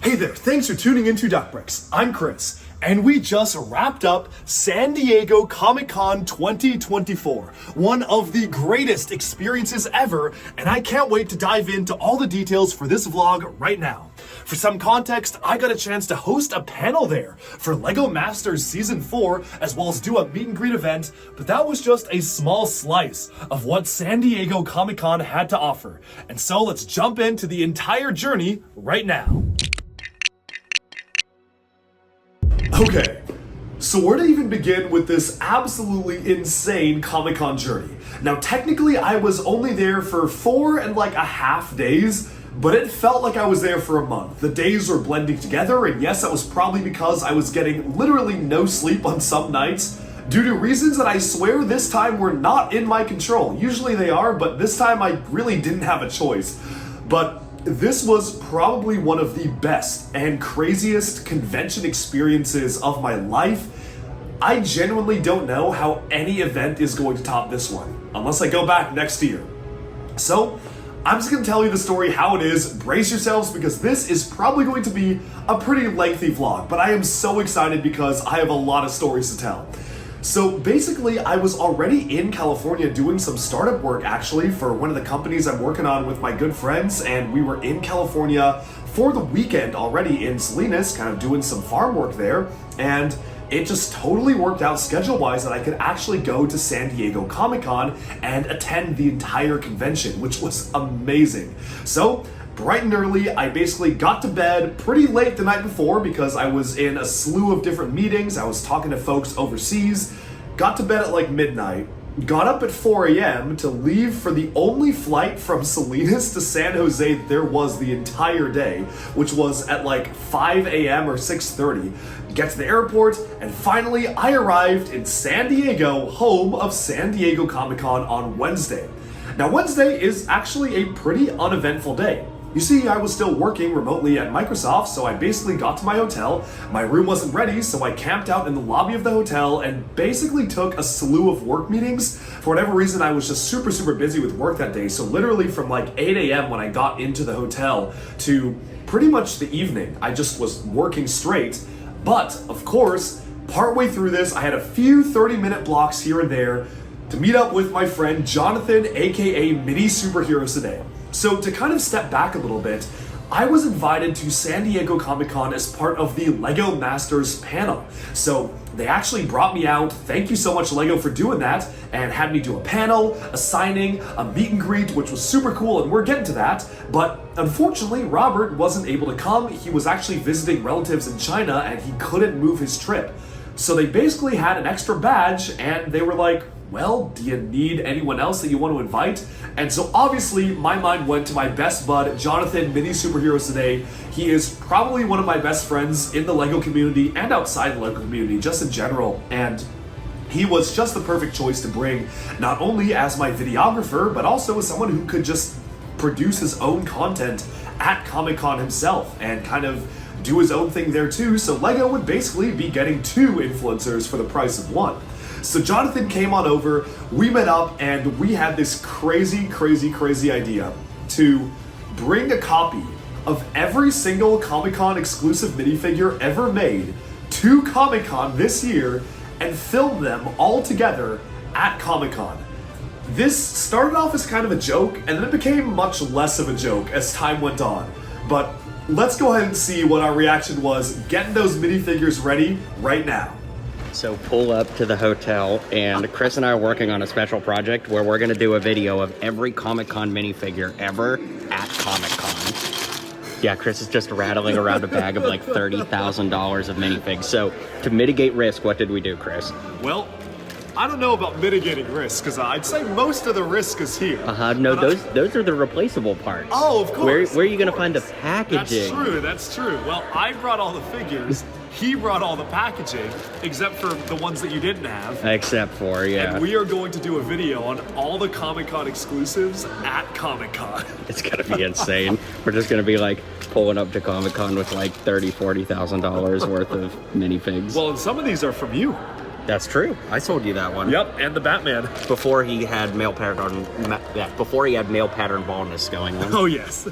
Hey there, thanks for tuning into Duck Bricks. I'm Chris, and we just wrapped up San Diego Comic-Con 2024, one of the greatest experiences ever, and I can't wait to dive into all the details for this vlog right now. For some context, I got a chance to host a panel there for LEGO Masters Season 4, as well as do a meet and greet event, but that was just a small slice of what San Diego Comic-Con had to offer. And so let's jump into the entire journey right now. Okay, so where to even begin with this absolutely insane Comic-Con journey? Now, technically, I was only there for 4.5 days, but it felt like I was there for a month. The days were blending together, and yes, that was probably because I was getting literally no sleep on some nights, due to reasons that I swear this time were not in my control. Usually they are, but this time I really didn't have a choice. But this was probably one of the best and craziest convention experiences of my life. I genuinely don't know how any event is going to top this one, unless I go back next year. So, I'm just going to tell you the story how it is. Brace yourselves, because this is probably going to be a pretty lengthy vlog, but I am so excited because I have a lot of stories to tell. So basically, I was already in California doing some startup work actually for one of the companies I'm working on with my good friends, and we were in California for the weekend already in Salinas, kind of doing some farm work there, and it just totally worked out schedule-wise that I could actually go to San Diego Comic-Con and attend the entire convention, which was amazing. So, bright and early, I basically got to bed pretty late the night before because I was in a slew of different meetings. I was talking to folks overseas, got to bed at like midnight, got up at 4 a.m. to leave for the only flight from Salinas to San Jose there was the entire day, which was at like 5 a.m. or 6:30. Get to the airport, and finally I arrived in San Diego, home of San Diego Comic-Con on Wednesday. Now Wednesday is actually a pretty uneventful day. You see, I was still working remotely at Microsoft, so I basically got to my hotel. My room wasn't ready, so I camped out in the lobby of the hotel and basically took a slew of work meetings. For whatever reason, I was just super busy with work that day, so literally from like 8 a.m. when I got into the hotel to pretty much the evening, I just was working straight. But, of course, partway through this, I had a few 30-minute blocks here and there to meet up with my friend Jonathan, aka Mini Superheroes Today. So to kind of step back a little bit, I was invited to San Diego Comic-Con as part of the LEGO Masters panel. So they actually brought me out, thank you so much LEGO for doing that, and had me do a panel, a signing, a meet and greet, which was super cool, and we're getting to that. But unfortunately, Robert wasn't able to come. He was actually visiting relatives in China, and he couldn't move his trip. So they basically had an extra badge, and they were like, well, do you need anyone else that you want to invite? And so obviously my mind went to my best bud, Jonathan, Mini Superheroes Today. He is probably one of my best friends in the LEGO community and outside the LEGO community, just in general. And he was just the perfect choice to bring, not only as my videographer, but also as someone who could just produce his own content at Comic-Con himself and kind of do his own thing there too. So LEGO would basically be getting 2 influencers for the price of 1. So Jonathan came on over, we met up, and we had this crazy idea to bring a copy of every single Comic-Con exclusive minifigure ever made to Comic-Con this year and film them all together at Comic-Con. This started off as kind of a joke, and then it became much less of a joke as time went on. But let's go ahead and see what our reaction was getting those minifigures ready right now. So pull up to the hotel, and Chris and I are working on a special project where we're going to do a video of every Comic-Con minifigure ever at Comic-Con. Yeah, Chris is just rattling around a bag of like $30,000 of minifigs. So to mitigate risk, what did we do, Chris? Well, I don't know about mitigating risk, because I'd say most of the risk is here. No, those are the replaceable parts. Oh, of course. Where are you going to find the packaging? That's true. Well, I brought all the figures. He brought all the packaging, except for the ones that you didn't have. Except for, yeah. And we are going to do a video on all the Comic-Con exclusives at Comic-Con. It's going to be insane. We're just going to be like pulling up to Comic-Con with like $30,000, $40,000 worth of minifigs. Well, and some of these are from you. That's true. I sold you that one. Yep, and the Batman. Before he had male pattern baldness going on. Oh, yes.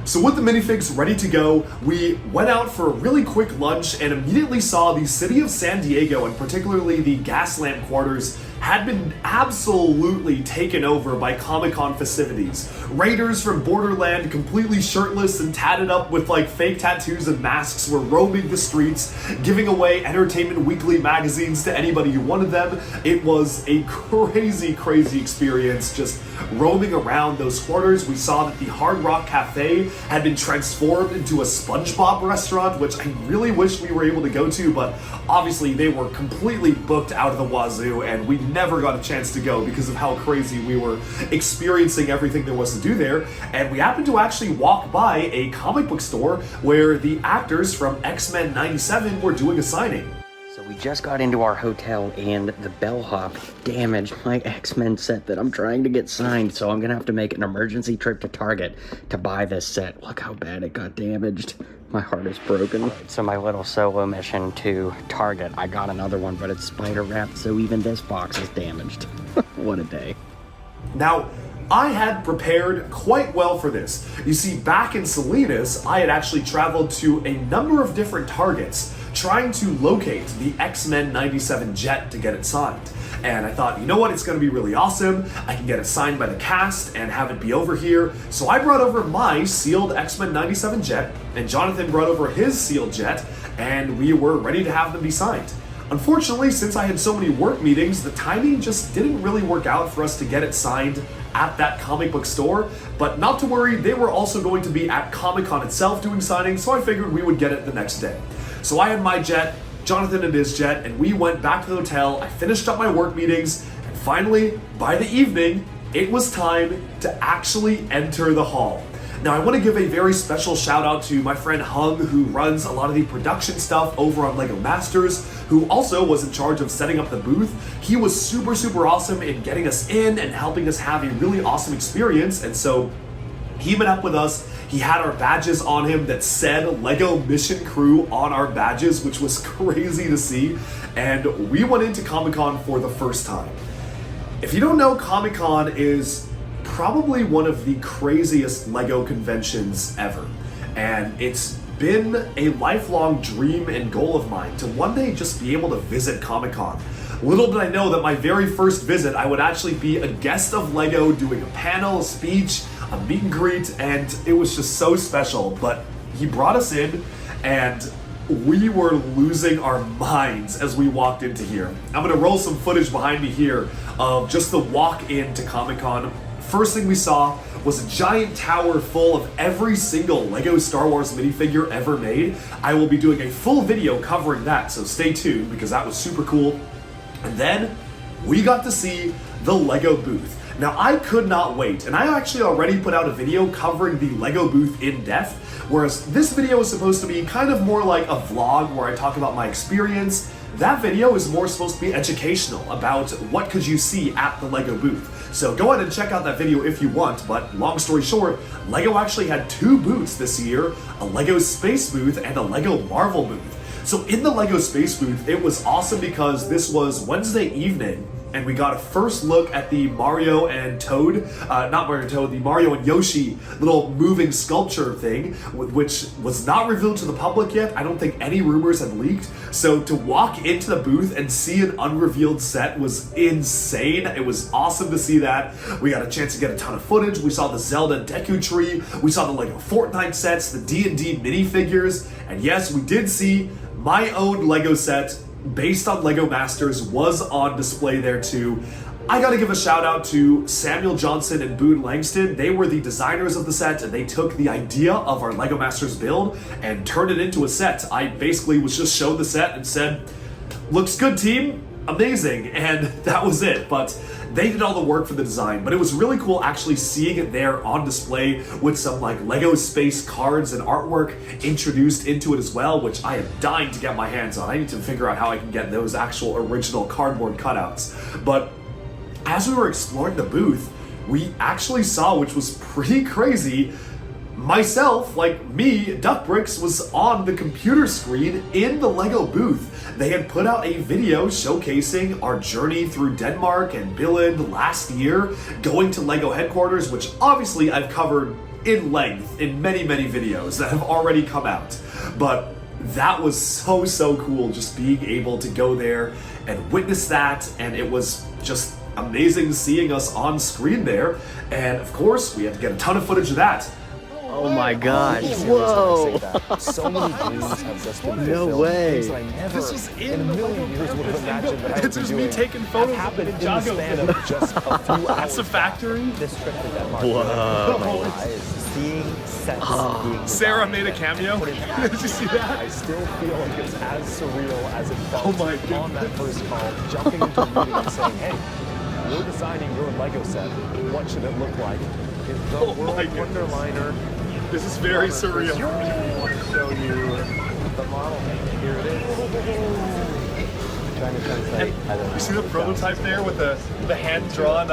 So with the minifigs ready to go, we went out for a really quick lunch and immediately saw the city of San Diego, and particularly the Gaslamp quarters, had been absolutely taken over by Comic-Con festivities. Raiders from Borderland, completely shirtless and tatted up with like fake tattoos and masks, were roaming the streets, giving away Entertainment Weekly magazines to anybody who wanted them. It was a crazy, crazy experience just roaming around those quarters. We saw that the Hard Rock Cafe had been transformed into a SpongeBob restaurant, which I really wish we were able to go to, but obviously they were completely booked out of the wazoo, and we never got a chance to go because of how crazy we were experiencing everything there was to do there. And we happened to actually walk by a comic book store where the actors from X-Men 97 were doing a signing. So we just got into our hotel and the bellhop damaged my X-Men set that I'm trying to get signed, so I'm gonna have to make an emergency trip to Target to buy this set. Look how bad it got damaged. My heart is broken. So my little solo mission to Target, I got another one, but it's spider wrapped, so even this box is damaged. What a day. Now, I had prepared quite well for this. You see, back in Salinas, I had actually traveled to a number of different Targets trying to locate the X-Men 97 jet to get it signed. And I thought, you know what, it's gonna be really awesome. I can get it signed by the cast and have it be over here. So I brought over my sealed X-Men 97 jet, and Jonathan brought over his sealed jet, and we were ready to have them be signed. Unfortunately, since I had so many work meetings, the timing just didn't really work out for us to get it signed at that comic book store. But not to worry, they were also going to be at Comic-Con itself doing signings, so I figured we would get it the next day. So I had my jet, Jonathan had his jet, and we went back to the hotel. I finished up my work meetings, and finally, by the evening, it was time to actually enter the hall. Now, I want to give a very special shout out to my friend Hung, who runs a lot of the production stuff over on LEGO Masters, who also was in charge of setting up the booth. He was super, super awesome in getting us in and helping us have a really awesome experience, and so he met up with us. He had our badges on him that said LEGO Mission Crew on our badges, which was crazy to see, and we went into Comic-Con for the first time. If you don't know, Comic-Con is probably one of the craziest LEGO conventions ever, and it's been a lifelong dream and goal of mine to one day just be able to visit Comic-Con. Little did I know that my very first visit, I would actually be a guest of LEGO doing a panel, a speech, a meet and greet, and it was just so special. But he brought us in, and we were losing our minds as we walked into here. I'm gonna roll some footage behind me here of just the walk into Comic-Con. First thing we saw was a giant tower full of every single LEGO Star Wars minifigure ever made. I will be doing a full video covering that, so stay tuned because that was super cool. And then we got to see the LEGO booth. Now, I could not wait, and I actually already put out a video covering the LEGO booth in depth, whereas this video is supposed to be kind of more like a vlog where I talk about my experience. That video is more supposed to be educational about what could you see at the LEGO booth. So go ahead and check out that video if you want, but long story short, LEGO actually had two booths this year, a LEGO Space booth and a LEGO Marvel booth. So in the LEGO Space booth, it was awesome because this was Wednesday evening, and we got a first look at the Mario and Toad, not Mario and Toad, the Mario and Yoshi little moving sculpture thing, which was not revealed to the public yet. I don't think any rumors had leaked. So to walk into the booth and see an unrevealed set was insane. It was awesome to see that. We got a chance to get a ton of footage. We saw the Zelda Deku Tree. We saw the LEGO Fortnite sets, the D&D minifigures, and yes, we did see my own LEGO set based on LEGO Masters was on display there too. I gotta give a shout out to Samuel Johnson and Boone Langston. They were the designers of the set, and they took the idea of our LEGO Masters build and turned it into a set. I basically was just shown the set and said, looks good, team, amazing, and that was it. But they did all the work for the design, but it was really cool actually seeing it there on display with some like LEGO Space cards and artwork introduced into it as well, which I am dying to get my hands on. I need to figure out how I can get those actual original cardboard cutouts. But as we were exploring the booth, we actually saw, which was pretty crazy, myself, like me, Duckbricks, was on the computer screen in the LEGO booth. They had put out a video showcasing our journey through Denmark and Billund last year, going to LEGO headquarters, which obviously I've covered in length in many, many videos that have already come out. But that was so cool, just being able to go there and witness that, and it was just amazing seeing us on screen there. And of course, we had to get a ton of footage of that. Oh my gosh. Whoa. So many dreams have just been No fulfilled. way. Things that I never This was in a million years would have imagined that I would It's be just me doing. taking photos of happened in the Ninjago span of just a few hours. That's a factory? This trip to Denmark. Whoa. My eyes, seeing sets being Sarah designed made a and cameo. put into Did you see that? I still feel like it's as surreal as it felt Oh my goodness. on that first call, jumping into a meeting and saying, hey, you're designing your Lego set. What should it look like? Is the Oh World my goodness. Wonderliner. This is very surreal. I want to show you the model. Here it is. Trying to translate. I don't know. You see the prototype there with the hand-drawn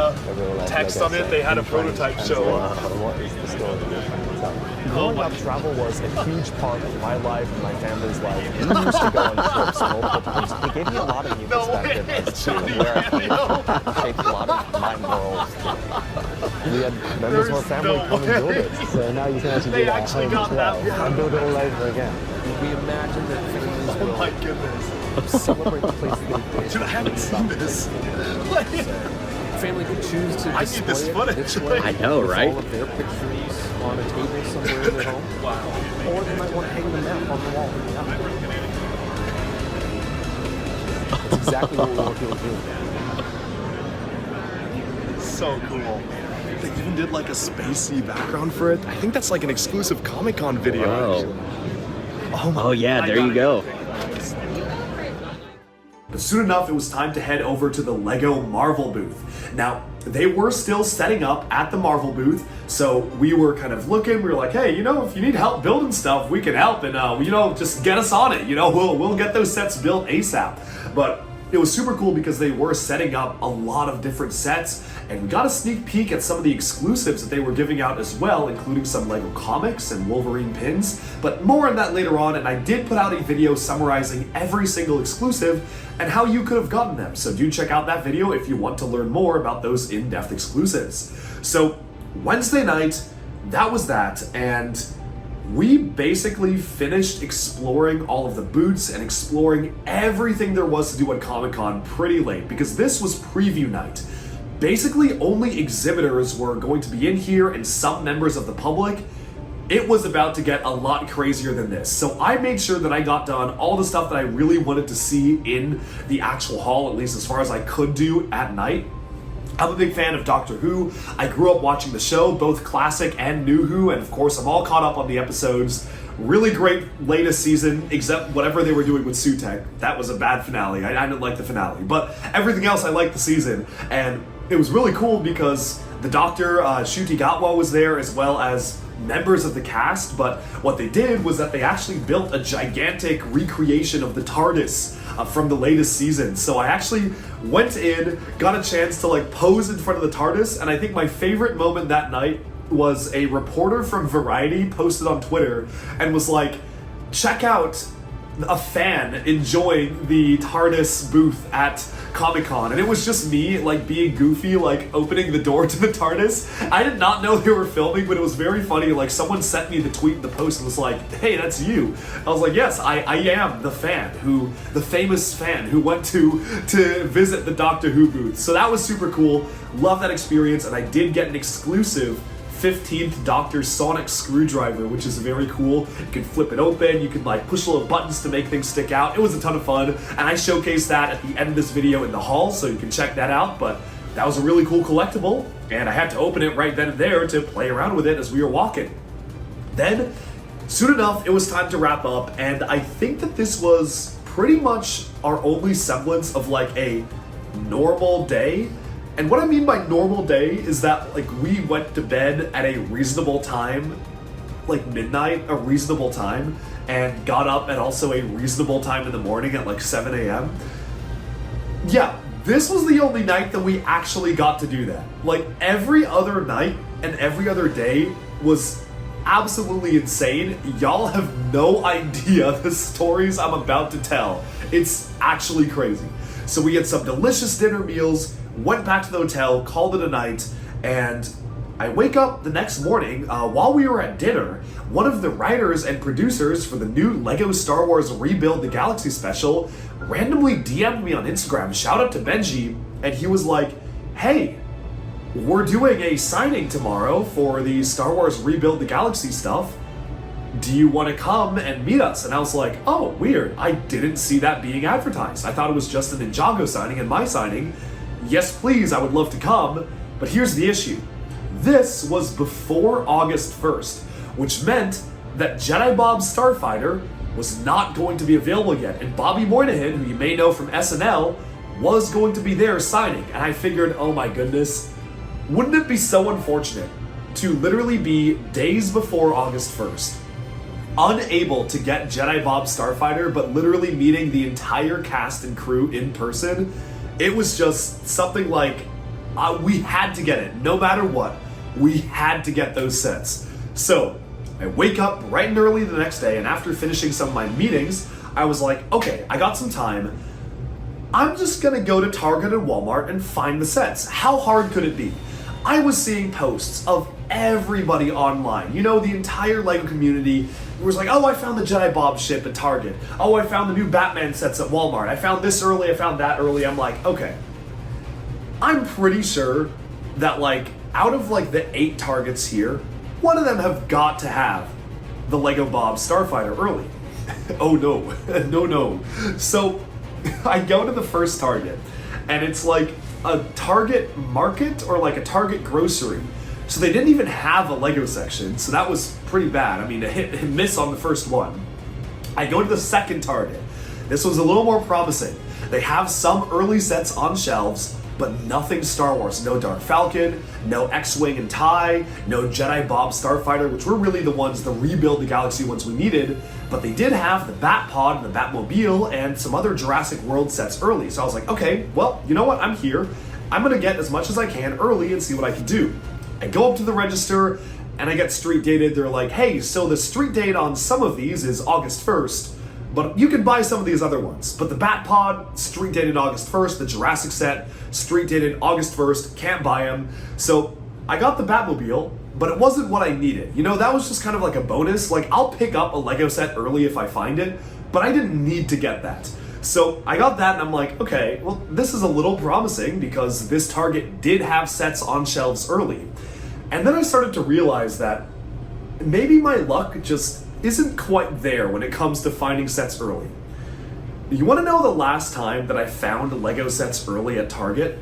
text on it? They had a prototype showing. What is the story you're trying to tell? Growing up, travel was a huge part of my life and my family's life. We used to go on trips multiple times. It gave me a lot of new perspective as to where I came from. It shaped a lot of my morals. We had members of our family come and build it. So now you can actually They do that actually at home got as well. that. And build it all over again. We imagine that families Oh my goodness. will celebrate the place they did. Dude, I haven't seen this. Family could choose to I need this footage. I know, with right? all of their pictures on a table somewhere in their home. Wow. Or they might want to hang the map on the wall. That's exactly what we're working with here. So cool. They even did like a spacey background for it. I think that's like an exclusive Comic-Con video. Whoa. Oh yeah, there you go. But soon enough, it was time to head over to the Lego Marvel booth. Now, they were still setting up at the Marvel booth, so we were kind of looking, we were like, hey, you know, if you need help building stuff, we can help, and, you know, just get us on it, you know, we'll get those sets built ASAP. But it was super cool because they were setting up a lot of different sets, and we got a sneak peek at some of the exclusives that they were giving out as well, including some Lego comics and Wolverine pins, but more on that later on. And I did put out a video summarizing every single exclusive and how you could have gotten them, so do check out that video if you want to learn more about those in-depth exclusives. So Wednesday night, that was that, and we basically finished exploring all of the booths and exploring everything there was to do at Comic-Con pretty late, because this was preview night. Basically, only exhibitors were going to be in here and some members of the public. It was about to get a lot crazier than this. So I made sure that I got done all the stuff that I really wanted to see in the actual hall, at least as far as I could do at night. I'm a big fan of Doctor Who. I grew up watching the show, both classic and new Who, and of course I'm all caught up on the episodes. Really great latest season, except whatever they were doing with Sutek. That was a bad finale. I didn't like the finale, but everything else I liked the season. And it was really cool because the Doctor, Ncuti Gatwa, was there, as well as members of the cast. But what they did was that they actually built a gigantic recreation of the TARDIS from the latest season. So I actually went in, got a chance to like pose in front of the TARDIS, and I think my favorite moment that night was a reporter from Variety posted on Twitter and was like, check out a fan enjoying the TARDIS booth at Comic-Con. And it was just me like being goofy, like opening the door to the TARDIS. I did not know they were filming, but it was very funny. Like someone sent me the tweet in the post and was like, hey, that's you. I was like, yes, I am the fan the famous fan who went to visit the Doctor Who booth. So that was super cool. Love that experience. And I did get an exclusive 15th Doctor Sonic screwdriver, which is very cool. You can flip it open, you can like push little buttons to make things stick out. It was a ton of fun, and I showcased that at the end of this video in the hall, so you can check that out. But that was a really cool collectible, and I had to open it right then and there to play around with it as we were walking. Then, soon enough, it was time to wrap up, and I think that this was pretty much our only semblance of like a normal day. And what I mean by normal day is that like we went to bed at a reasonable time, like midnight, a reasonable time, and got up at also a reasonable time in the morning at like 7 a.m. Yeah, this was the only night that we actually got to do that. Like every other night and every other day was absolutely insane. Y'all have no idea the stories I'm about to tell. It's actually crazy. So we had some delicious dinner meals, went back to the hotel, called it a night, and I wake up the next morning, while we were at dinner, one of the writers and producers for the new LEGO Star Wars Rebuild the Galaxy special randomly DM'd me on Instagram, shout out to Benji, and he was like, hey, we're doing a signing tomorrow for the Star Wars Rebuild the Galaxy stuff. Do you want to come and meet us? And I was like, oh, weird. I didn't see that being advertised. I thought it was just a Ninjago signing and my signing. Yes, please, I would love to come. But here's the issue. This was before August 1st, which meant that Jedi Bob Starfighter was not going to be available yet. And Bobby Moynihan, who you may know from SNL, was going to be there signing. And I figured, oh my goodness, wouldn't it be so unfortunate to literally be days before August 1st, unable to get Jedi Bob Starfighter, but literally meeting the entire cast and crew in person? It was just something like, we had to get it, no matter what. We had to get those sets. So I wake up bright and early the next day, and after finishing some of my meetings, I was like, okay, I got some time. I'm just gonna go to Target and Walmart and find the sets. How hard could it be? I was seeing posts of everybody online. You know, the entire LEGO community was like, oh, I found the Jedi Bob ship at Target. Oh, I found the new Batman sets at Walmart. I found this early, I found that early. I'm like, okay. I'm pretty sure that, like, out of, like, the 8 Targets here, one of them have got to have the Lego Bob Starfighter early. Oh, no. No. So I go to the first Target, and it's like a Target market or like a Target grocery. So they didn't even have a Lego section, so that was pretty bad. I mean, a hit and miss on the first one. I go to the second Target. This was a little more promising. They have some early sets on shelves, but nothing Star Wars. No Dark Falcon, no X-Wing and TIE, no Jedi Bob Starfighter, which were really the ones, the Rebuild the Galaxy ones we needed, but they did have the Bat Pod and the Batmobile and some other Jurassic World sets early. So I was like, okay, well, you know what, I'm here. I'm gonna get as much as I can early and see what I can do. I go up to the register and I get street dated. They're like, hey, so the street date on some of these is August 1st, but you can buy some of these other ones. But the Bat Pod, street dated August 1st, the Jurassic set, street dated August 1st, can't buy them. So I got the Batmobile, but it wasn't what I needed. You know, that was just kind of like a bonus. Like, I'll pick up a Lego set early if I find it, but I didn't need to get that. So I got that and I'm like, okay, well, this is a little promising because this Target did have sets on shelves early. And then I started to realize that maybe my luck just isn't quite there when it comes to finding sets early. You want to know the last time that I found Lego sets early at Target?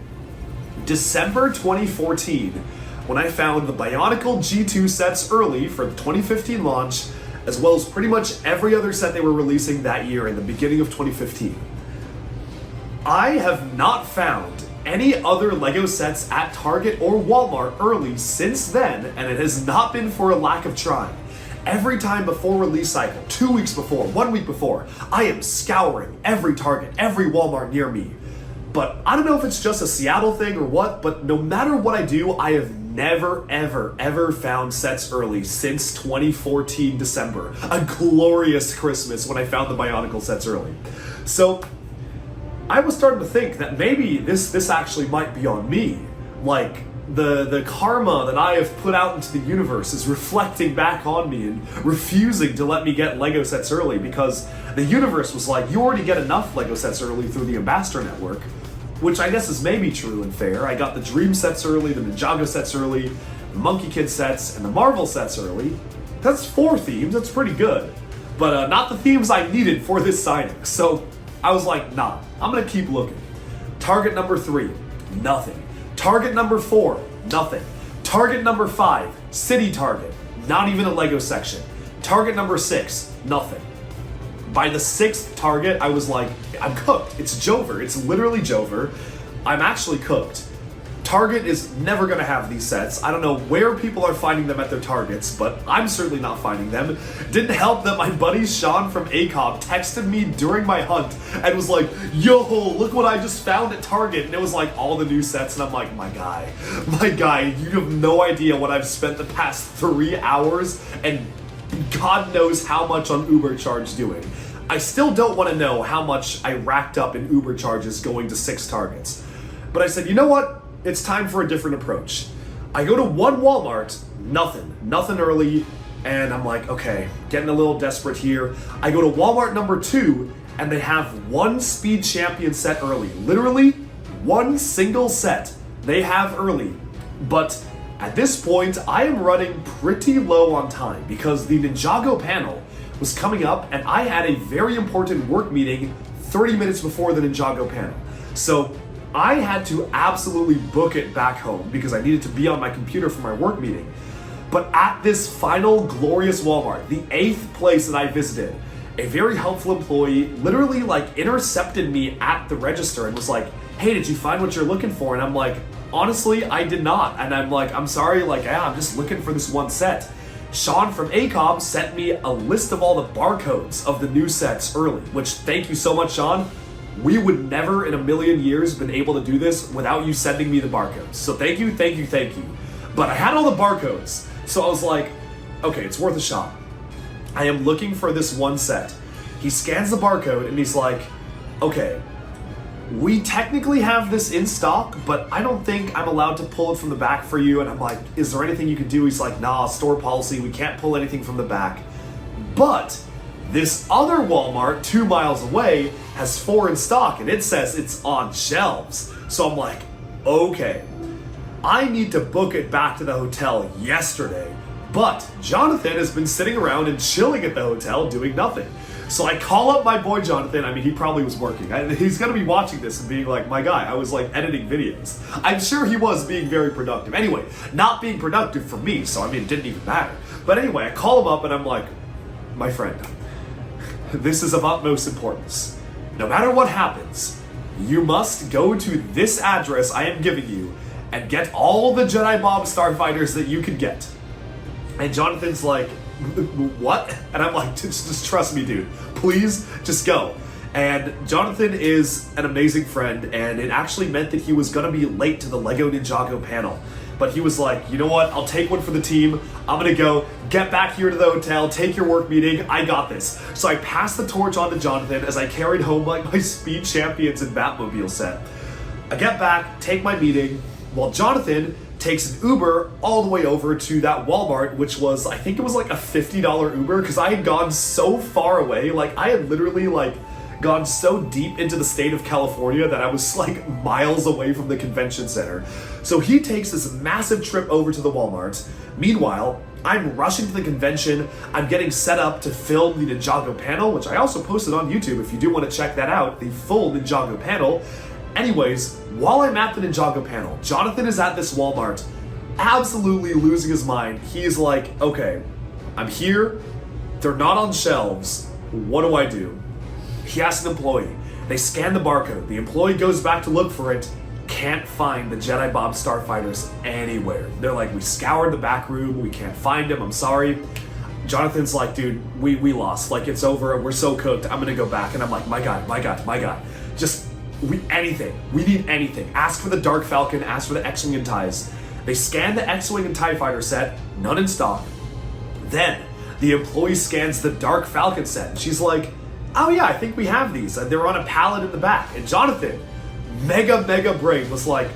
December 2014, when I found the Bionicle G2 sets early for the 2015 launch, as well as pretty much every other set they were releasing that year in the beginning of 2015. I have not found any other Lego sets at Target or Walmart early since then, and it has not been for a lack of trying. Every time before release cycle, 2 weeks before, 1 week before, I am scouring every Target, every Walmart near me. But I don't know if it's just a Seattle thing or what, but no matter what I do, I have never, ever found sets early since 2014 December. A glorious Christmas when I found the Bionicle sets early. So I was starting to think that maybe this actually might be on me. Like, the karma that I have put out into the universe is reflecting back on me and refusing to let me get Lego sets early, because the universe was like, you already get enough Lego sets early through the Ambassador Network, which I guess is maybe true and fair. I got the Dream sets early, the Ninjago sets early, the Monkey Kid sets, and the Marvel sets early. That's 4 themes, that's pretty good. But not the themes I needed for this signing. So I was like, nah, I'm gonna keep looking. Target number 3, nothing. Target number 4, nothing. Target number 5, City Target, not even a Lego section. Target number 6, nothing. By the 6th Target, I was like, I'm cooked. It's Jover. It's literally Jover. I'm actually cooked. Target is never gonna have these sets. I don't know where people are finding them at their Targets, but I'm certainly not finding them. Didn't help that my buddy Sean from ACOB texted me during my hunt and was like, yo, look what I just found at Target. And it was like all the new sets, and I'm like, my guy, you have no idea what I've spent the past 3 hours and God knows how much on Uber charge doing. I still don't want to know how much I racked up in Uber charges going to 6 Targets. But I said, you know what? It's time for a different approach. I go to one Walmart, nothing early, and I'm like, okay, getting a little desperate here. I go to Walmart number 2, and they have one Speed Champion set early. Literally, one single set they have early. But at this point, I am running pretty low on time because the Ninjago panel was coming up, and I had a very important work meeting 30 minutes before the Ninjago panel. So I had to absolutely book it back home because I needed to be on my computer for my work meeting. But at this final glorious Walmart, the 8th place that I visited, a very helpful employee literally like intercepted me at the register and was like, hey, did you find what you're looking for? And I'm like, honestly, I did not. And I'm like, I'm sorry, like, yeah, I'm just looking for this one set. Sean from ACOM sent me a list of all the barcodes of the new sets early, which thank you so much, Sean. We would never in a million years been able to do this without you sending me the barcodes. So thank you. But I had all the barcodes. So I was like, okay, it's worth a shot. I am looking for this one set. He scans the barcode and he's like, okay, we technically have this in stock, but I don't think I'm allowed to pull it from the back for you. And I'm like, is there anything you can do? He's like, nah, store policy, we can't pull anything from the back. But this other Walmart 2 miles away has 4 in stock and it says it's on shelves. So I'm like, okay, I need to book it back to the hotel yesterday. But Jonathan has been sitting around and chilling at the hotel doing nothing. So I call up my boy Jonathan. I mean, he probably was working. He's gonna be watching this and being like, my guy, I was like editing videos. I'm sure he was being very productive. Anyway, not being productive for me, so I mean, it didn't even matter. But anyway, I call him up and I'm like, my friend, this is of utmost importance. No matter what happens, you must go to this address I am giving you and get all the Jedi Bob Starfighters that you can get. And Jonathan's like, what? And I'm like, just trust me, dude. Please, just go. And Jonathan is an amazing friend, and it actually meant that he was gonna be late to the Lego Ninjago panel. But he was like, you know what? I'll take one for the team. I'm gonna go get back here to the hotel, take your work meeting. I got this. So I passed the torch on to Jonathan as I carried home like my Speed Champions and Batmobile set. I get back, take my meeting, while Jonathan takes an Uber all the way over to that Walmart, which was, I think it was like a $50 Uber, because I had gone so far away. Like, I had literally like gone so deep into the state of California that I was like miles away from the convention center. So he takes this massive trip over to the Walmart. Meanwhile, I'm rushing to the convention. I'm getting set up to film the Ninjago panel, which I also posted on YouTube if you do want to check that out, the full Ninjago panel. Anyways, while I'm at the Ninjago panel, Jonathan is at this Walmart, absolutely losing his mind. He's like, okay, I'm here, they're not on shelves, what do I do? He asks an employee, they scan the barcode, the employee goes back to look for it, can't find the Jedi Bob Starfighters anywhere. They're like, we scoured the back room, we can't find them, I'm sorry. Jonathan's like, dude, we lost, like it's over, we're so cooked, I'm gonna go back. And I'm like, my guy, just, we need anything. Ask for the Dark Falcon, ask for the X-Wing and TIEs. They scan the X-Wing and TIE Fighter set, none in stock. Then the employee scans the Dark Falcon set, and she's like, oh yeah, I think we have these. They're on a pallet in the back. And Jonathan, mega brain, was like,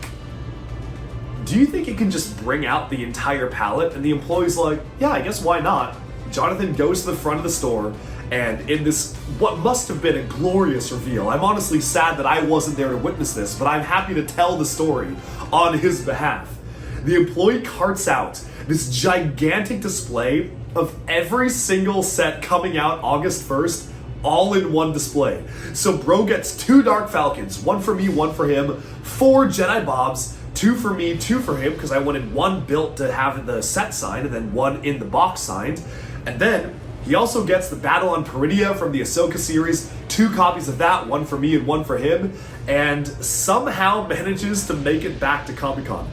do you think you can just bring out the entire pallet? And the employee's like, yeah, I guess why not? Jonathan goes to the front of the store, and in this, what must have been a glorious reveal, I'm honestly sad that I wasn't there to witness this, but I'm happy to tell the story on his behalf. The employee carts out this gigantic display of every single set coming out August 1st, all in one display. So bro gets 2 Dark Falcons, one for me, one for him, 4 Jedi Bobs, 2 for me, 2 for him, because I wanted one built to have the set signed, and then one in the box signed. And then he also gets the Battle on Peridia from the Ahsoka series, 2 copies of that, one for me and one for him, and somehow manages to make it back to Comic-Con.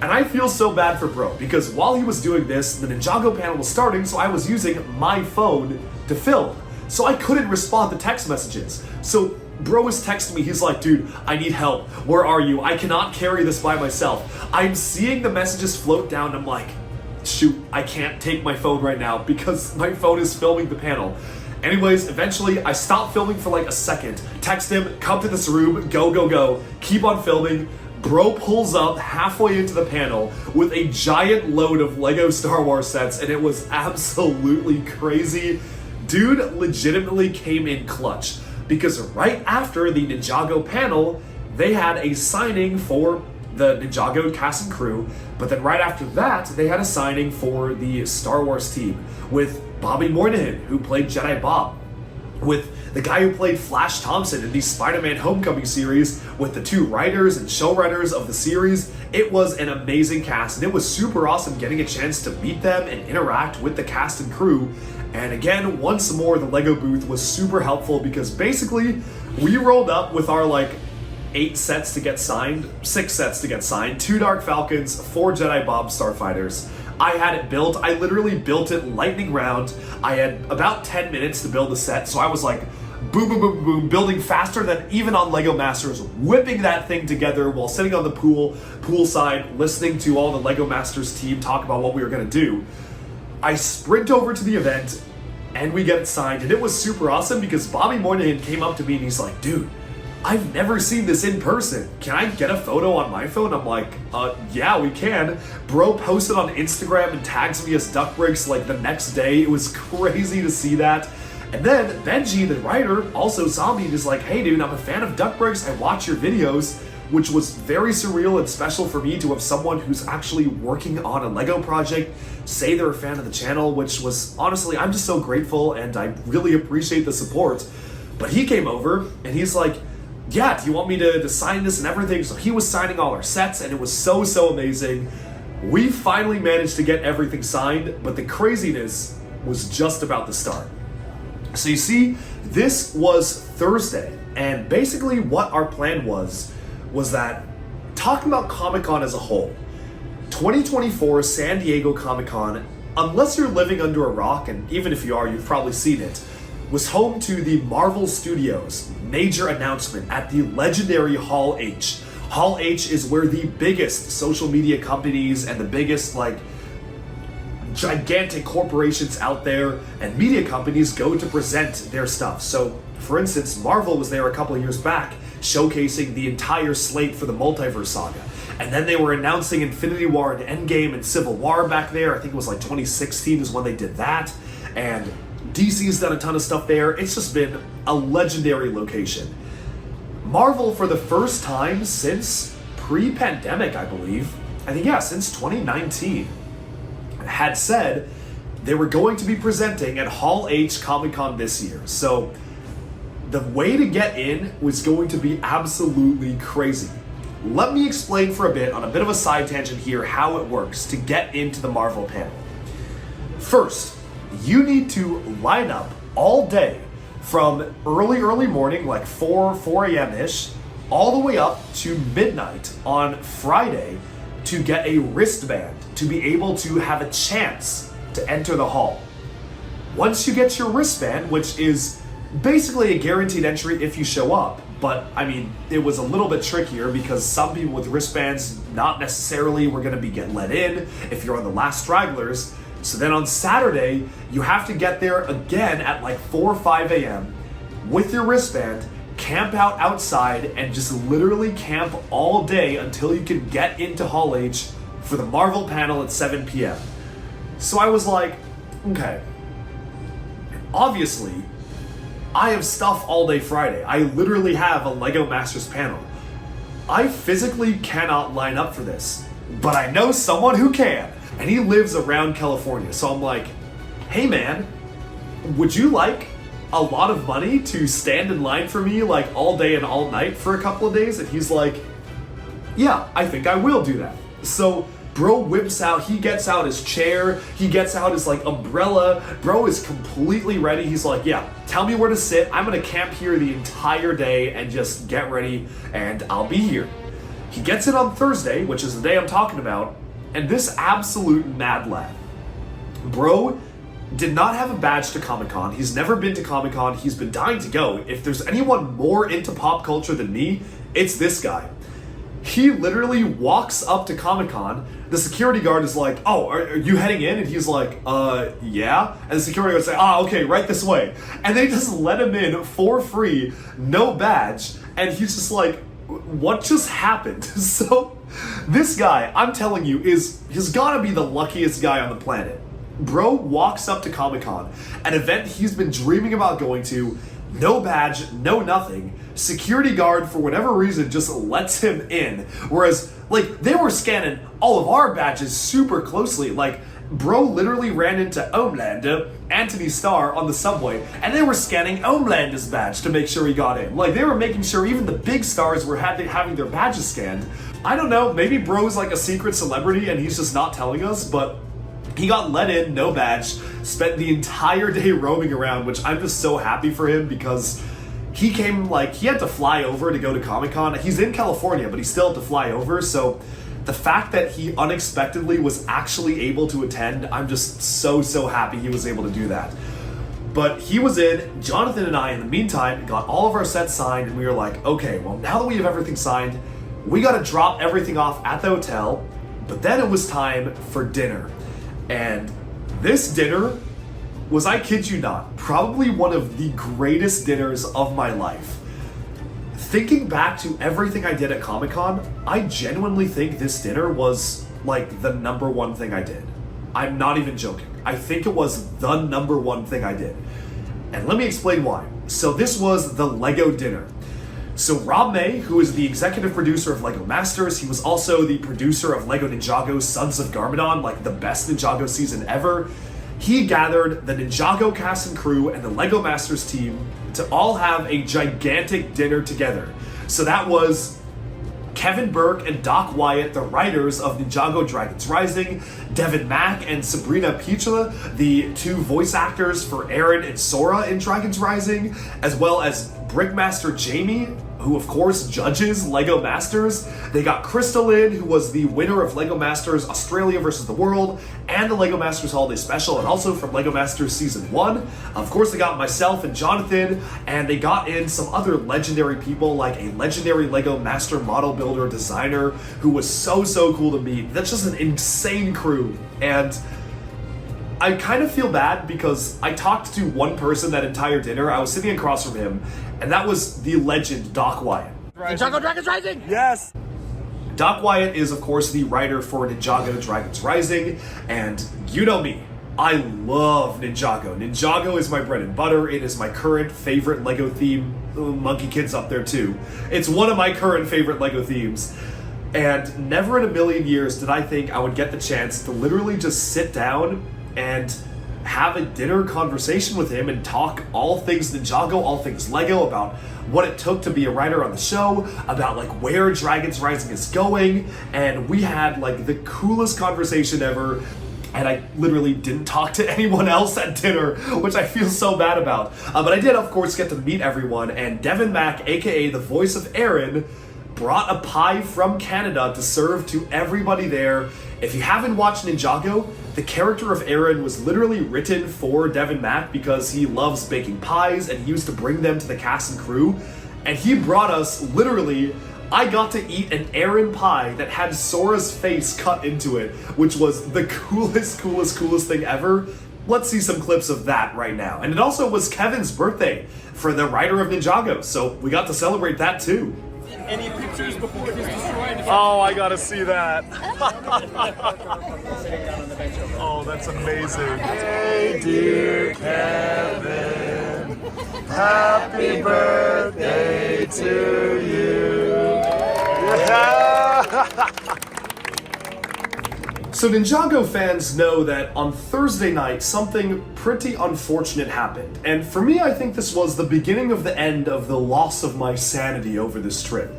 And I feel so bad for bro, because while he was doing this, the Ninjago panel was starting, so I was using my phone to film. So I couldn't respond to text messages. So bro was texting me, he's like, dude, I need help. Where are you? I cannot carry this by myself. I'm seeing the messages float down, and I'm like, shoot, I can't take my phone right now because my phone is filming the panel. Anyways, eventually I stopped filming for like a second, text him, come to this room, go, keep on filming. Bro pulls up halfway into the panel with a giant load of Lego Star Wars sets, and it was absolutely crazy. Dude legitimately came in clutch, because right after the Ninjago panel, they had a signing for the Ninjago cast and crew, but then right after that, they had a signing for the Star Wars team with Bobby Moynihan, who played Jedi Bob, with the guy who played Flash Thompson in the Spider-Man Homecoming series, with the 2 writers and showrunners of the series. It was an amazing cast, and it was super awesome getting a chance to meet them and interact with the cast and crew. And again, once more, the Lego booth was super helpful, because basically, we rolled up with our 6 sets to get signed, 2 Dark Falcons, 4 Jedi Bob Starfighters. I had it built. I literally built it lightning round. I had about 10 minutes to build the set, so I was like, boom, boom, boom, boom, building faster than even on Lego Masters, whipping that thing together while sitting on the poolside, listening to all the Lego Masters team talk about what we were gonna do. I sprint over to the event, and we get it signed, and it was super awesome, because Bobby Moynihan came up to me and he's like, dude, I've never seen this in person. Can I get a photo on my phone? I'm like, yeah, we can. Bro posted on Instagram and tags me as Duckbricks the next day. It was crazy to see that. And then Benji, the writer, also saw me and is like, hey dude, I'm a fan of Duckbricks. I watch your videos, which was very surreal and special for me to have someone who's actually working on a Lego project say they're a fan of the channel, which was, honestly, I'm just so grateful and I really appreciate the support. But he came over and he's like, yeah, do you want me to sign this and everything? So he was signing all our sets, and it was so amazing. We finally managed to get everything signed, but the craziness was just about to start. So you see, this was Thursday, and basically what our plan was that, talking about Comic-Con as a whole, 2024 San Diego Comic-Con, unless you're living under a rock, and even if you are, you've probably seen it, was home to the Marvel Studios major announcement at the legendary Hall H. Hall H is where the biggest social media companies and the biggest gigantic corporations out there and media companies go to present their stuff. So, for instance, Marvel was there a couple of years back showcasing the entire slate for the Multiverse Saga. And then they were announcing Infinity War and Endgame and Civil War back there. I think it was 2016 is when they did that. And DC's done a ton of stuff there. It's just been a legendary location. Marvel, for the first time since pre-pandemic, I believe, since 2019, had said they were going to be presenting at Hall H Comic-Con this year. So the way to get in was going to be absolutely crazy. Let me explain for a bit, on a bit of a side tangent here, how it works to get into the Marvel panel. First, you need to line up all day from early morning, 4 a.m.-ish, all the way up to midnight on Friday to get a wristband to be able to have a chance to enter the hall. Once you get your wristband, which is basically a guaranteed entry if you show up, but it was a little bit trickier because some people with wristbands not necessarily were going to get let in if you're on the last stragglers. So then on Saturday, you have to get there again at 4 or 5 a.m. with your wristband, camp out outside, and just literally camp all day until you can get into Hall H for the Marvel panel at 7 p.m. So I was like, okay, obviously, I have stuff all day Friday. I literally have a Lego Masters panel. I physically cannot line up for this, but I know someone who can. And he lives around California. So I'm like, hey man, would you like a lot of money to stand in line for me all day and all night for a couple of days? And he's like, yeah, I think I will do that. So bro he gets out his chair, he gets out his umbrella. Bro is completely ready. He's like, yeah, tell me where to sit. I'm gonna camp here the entire day and just get ready and I'll be here. He gets it on Thursday, which is the day I'm talking about. And this absolute mad lad, bro, did not have a badge to Comic-Con. He's never been to Comic-Con. He's been dying to go. If there's anyone more into pop culture than me, it's this guy. He literally walks up to Comic-Con. The security guard is like, oh, are you heading in? And he's like, yeah. And the security guard say, okay, right this way. And they just let him in for free, no badge. And he's just like, what just happened? So, this guy, I'm telling you, has gotta be the luckiest guy on the planet. Bro walks up to Comic-Con, an event he's been dreaming about going to, no badge, no nothing. Security guard, for whatever reason, just lets him in. Whereas, like, they were scanning all of our badges super closely. Like, bro literally ran into Homelander, Anthony Starr, on the subway, and they were scanning Homelander's badge to make sure he got in. Like, they were making sure even the big stars were having their badges scanned. I don't know, maybe bro's like a secret celebrity and he's just not telling us, but he got let in, no badge, spent the entire day roaming around, which I'm just so happy for him because he came, like, he had to fly over to go to Comic-Con. He's in California, but he still had to fly over, so the fact that he unexpectedly was actually able to attend, I'm just so happy he was able to do that. But he was in, Jonathan and I, in the meantime, got all of our sets signed, and we were like, okay, well, now that we have everything signed, we gotta drop everything off at the hotel, but then it was time for dinner. And this dinner was, I kid you not, probably one of the greatest dinners of my life. Thinking back to everything I did at Comic-Con, I genuinely think this dinner was, like, the number one thing I did. I'm not even joking. I think it was the number one thing I did. And let me explain why. So this was the Lego dinner. So Rob May, who is the executive producer of LEGO Masters, he was also the producer of LEGO Ninjago Sons of Garmadon, like the best Ninjago season ever. He gathered the Ninjago cast and crew and the LEGO Masters team to all have a gigantic dinner together. So that was Kevin Burke and Doc Wyatt, the writers of Ninjago Dragons Rising, Devin Mack and Sabrina Pichula, the two voice actors for Eren and Sora in Dragons Rising, as well as Brickmaster Jamie, who of course judges LEGO Masters. They got Crystal in, who was the winner of LEGO Masters Australia vs. the World, and the LEGO Masters Holiday Special, and also from LEGO Masters Season 1. Of course, they got myself and Jonathan, and they got in some other legendary people, like a legendary LEGO Master Model Builder designer, who was so cool to meet. That's just an insane crew, and I kind of feel bad because I talked to one person that entire dinner. I was sitting across from him, and that was the legend Doc Wyatt. Ninjago Dragons Rising! Yes! Doc Wyatt is, of course, the writer for Ninjago Dragons Rising, and you know me. I love Ninjago. Ninjago is my bread and butter. It is my current favorite LEGO theme. Monkey Kid's up there too. It's one of my current favorite LEGO themes. And never in a million years did I think I would get the chance to literally just sit down and have a dinner conversation with him and talk all things Ninjago, all things LEGO, about what it took to be a writer on the show, about like where Dragons Rising is going, and we had like the coolest conversation ever. And I literally didn't talk to anyone else at dinner, which I feel so bad about. But I did, of course, get to meet everyone, and Devin Mack, aka the voice of Eren, brought a pie from Canada to serve to everybody there. If you haven't watched Ninjago, the character of Eren was literally written for Devin Mack because he loves baking pies and he used to bring them to the cast and crew. And he brought us, literally, I got to eat an Eren pie that had Sora's face cut into it, which was the coolest thing ever. Let's see some clips of that right now. And it also was Kevin's birthday for the writer of Ninjago, so we got to celebrate that too. Any pictures before it was destroyed? Oh, I gotta see that. Oh, that's amazing. Hey, dear Kevin, happy birthday to you. Yeah. So Ninjago fans know that on Thursday night, something pretty unfortunate happened. And for me, I think this was the beginning of the end of the loss of my sanity over this trip.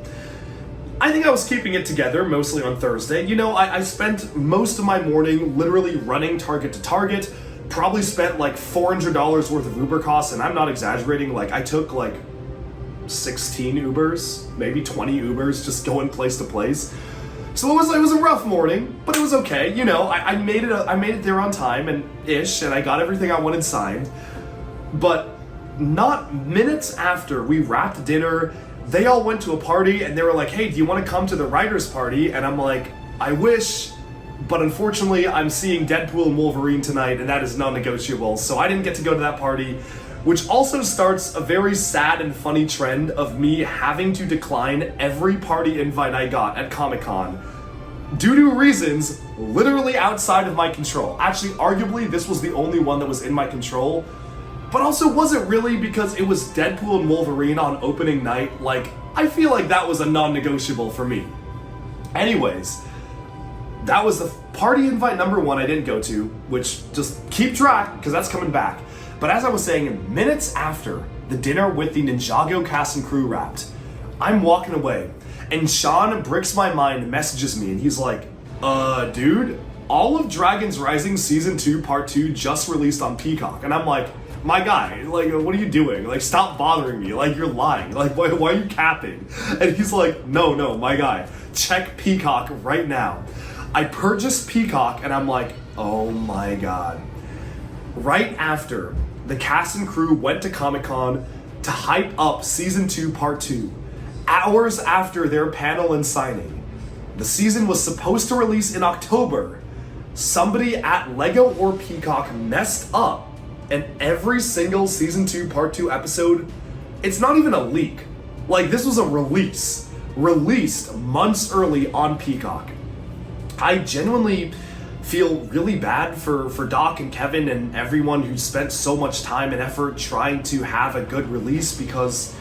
I think I was keeping it together, mostly on Thursday. You know, I spent most of my morning literally running Target to Target, probably spent like $400 worth of Uber costs, and I'm not exaggerating, like I took like 16 Ubers, maybe 20 Ubers, just going place to place. So it was a rough morning, but it was okay. You know, I made it there on time and I got everything I wanted signed. But not minutes after we wrapped dinner, they all went to a party and they were like, "Hey, do you want to come to the writers' party?" And I'm like, "I wish, but unfortunately I'm seeing Deadpool and Wolverine tonight and that is non-negotiable." So I didn't get to go to that party. which also starts a very sad and funny trend of me having to decline every party invite I got at Comic-Con due to reasons literally outside of my control. Actually, arguably, this was the only one that was in my control, but also wasn't really because it was Deadpool and Wolverine on opening night. Like, I feel like that was a non-negotiable for me. Anyways, that was the party invite number 1 I didn't go to, which just keep track, because that's coming back. But as I was saying, minutes after the dinner with the Ninjago cast and crew wrapped, I'm walking away, and Sean Bricks My Mind messages me, and he's like, dude, all of Dragon's Rising Season 2 Part 2 just released on Peacock. And I'm like, my guy, like, what are you doing? Like, stop bothering me. Like, you're lying. Like, why are you capping? And he's like, no, my guy, check Peacock right now. I purchased Peacock, and I'm like, oh my god. Right after the cast and crew went to Comic-Con to hype up Season 2 Part 2, hours after their panel and signing, the season was supposed to release in October, somebody at Lego or Peacock messed up, and every single Season 2 Part 2 episode, it's not even a leak. Like, this was a released months early on Peacock. I genuinely feel really bad for Doc and Kevin and everyone who spent so much time and effort trying to have a good release, because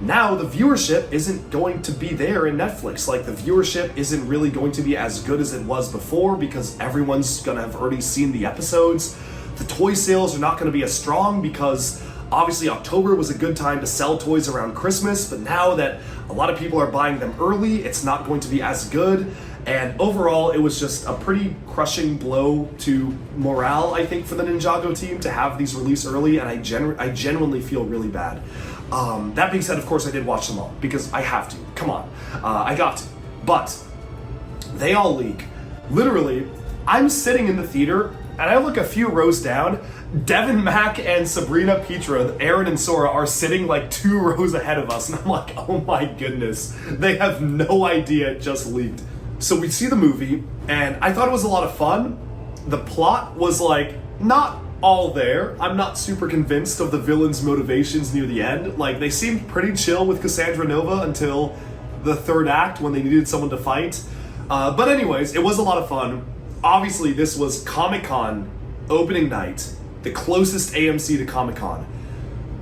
now the viewership isn't going to be there in Netflix. Like, the viewership isn't really going to be as good as it was before because everyone's gonna have already seen the episodes. The toy sales are not gonna be as strong because obviously October was a good time to sell toys around Christmas, but now that a lot of people are buying them early, it's not going to be as good. And overall, it was just a pretty crushing blow to morale, I think, for the Ninjago team to have these released early, and I genuinely feel really bad. That being said, of course, I did watch them all, because I have to. Come on. I got to. But they all leak. Literally, I'm sitting in the theater, and I look a few rows down. Devin Mack and Sabrina Petra, Aaron and Sora, are sitting like 2 rows ahead of us, and I'm like, oh my goodness. They have no idea it just leaked. So we see the movie, and I thought it was a lot of fun. The plot was like not all there. I'm not super convinced of the villain's motivations near the end. Like, they seemed pretty chill with Cassandra Nova until the 3rd act when they needed someone to fight. But anyways, it was a lot of fun. Obviously, this was Comic-Con opening night, the closest AMC to Comic-Con.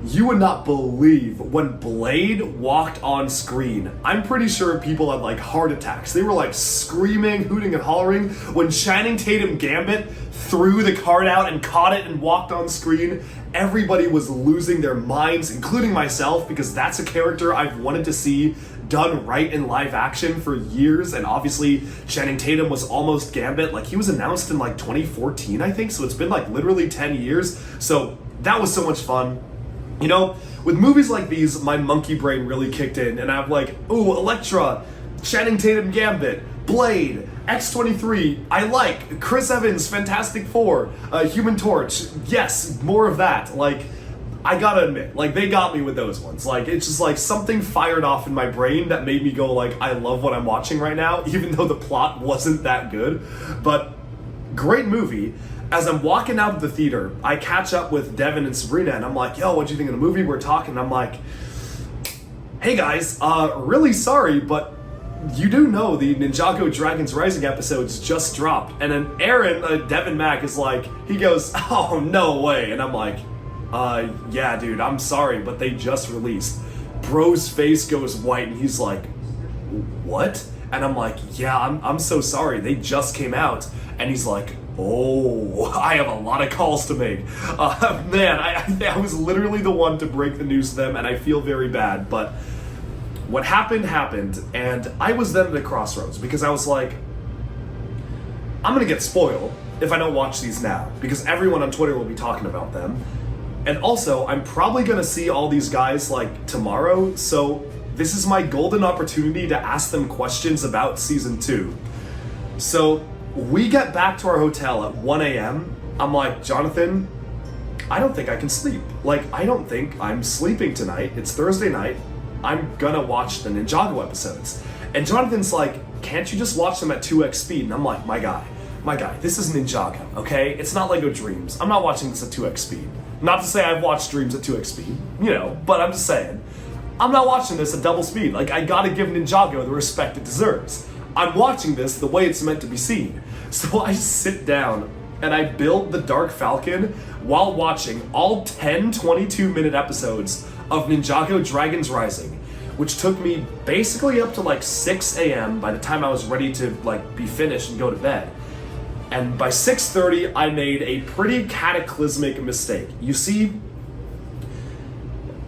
You would not believe when Blade walked on screen. I'm pretty sure people had like heart attacks. They were like screaming, hooting, and hollering. When Channing Tatum Gambit threw the card out and caught it and walked on screen, everybody was losing their minds, including myself, because that's a character I've wanted to see done right in live action for years. And obviously Channing Tatum was almost Gambit. Like, he was announced in like 2014, I think, so it's been like literally 10 years. So that was so much fun. You know, with movies like these, my monkey brain really kicked in, and I'm like, ooh, Elektra, Channing Tatum Gambit, Blade, X-23, I like, Chris Evans, Fantastic Four, Human Torch, yes, more of that. Like, I gotta admit, like, they got me with those ones. Like, it's just like something fired off in my brain that made me go like, I love what I'm watching right now, even though the plot wasn't that good. But great movie. As I'm walking out of the theater, I catch up with Devin and Sabrina, and I'm like, yo, what'd you think of the movie? We're talking, and I'm like, hey guys, really sorry, but you do know the Ninjago Dragon's Rising episodes just dropped. And then Aaron, Devin Mack, is like, he goes, oh, no way. And I'm like, yeah, dude, I'm sorry, but they just released. Bro's face goes white, and he's like, what? And I'm like, yeah, I'm so sorry, they just came out. And he's like, oh, I have a lot of calls to make. Man, I was literally the one to break the news to them, and I feel very bad. But what happened, and I was then at a crossroads, because I was like, I'm gonna get spoiled if I don't watch these now, because everyone on Twitter will be talking about them. And also, I'm probably gonna see all these guys like tomorrow, so this is my golden opportunity to ask them questions about Season 2. So we get back to our hotel at 1 a.m. I'm like, Jonathan, I don't think I can sleep. Like, I don't think I'm sleeping tonight. It's Thursday night. I'm gonna watch the Ninjago episodes. And Jonathan's like, can't you just watch them at 2x speed? And I'm like, my guy, this is Ninjago, okay? It's not Lego Dreams. I'm not watching this at 2x speed. Not to say I've watched streams at 2x speed, but I'm just saying. I'm not watching this at double speed. Like, I gotta give Ninjago the respect it deserves. I'm watching this the way it's meant to be seen. So I sit down and I build the Dark Falcon while watching all 10 22-minute episodes of Ninjago Dragons Rising, which took me basically up to like 6 a.m. by the time I was ready to like be finished and go to bed. And by 6:30, I made a pretty cataclysmic mistake. You see,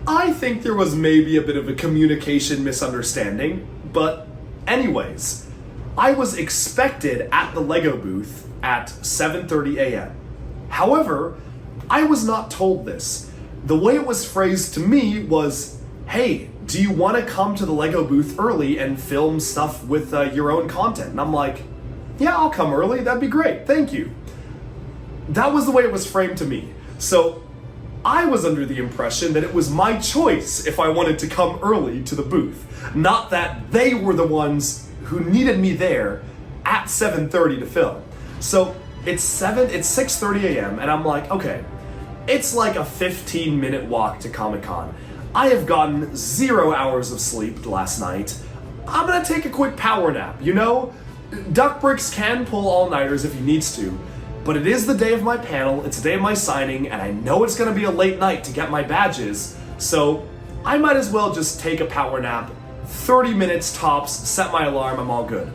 I think there was maybe a bit of a communication misunderstanding, but anyways, I was expected at the Lego booth at 7:30 a.m. However, I was not told this. The way it was phrased to me was, hey, do you want to come to the Lego booth early and film stuff with your own content? And I'm like, yeah, I'll come early. That'd be great. Thank you. That was the way it was framed to me. So I was under the impression that it was my choice if I wanted to come early to the booth, not that they were the ones who needed me there at 7:30 to film. So it's 6:30 a.m. and I'm like, okay, it's like a 15-minute walk to Comic-Con. I have gotten 0 hours of sleep last night. I'm gonna take a quick power nap, Duck Bricks can pull all-nighters if he needs to, but it is the day of my panel, it's the day of my signing, and I know it's gonna be a late night to get my badges, so I might as well just take a power nap. 30 minutes tops, set my alarm, I'm all good.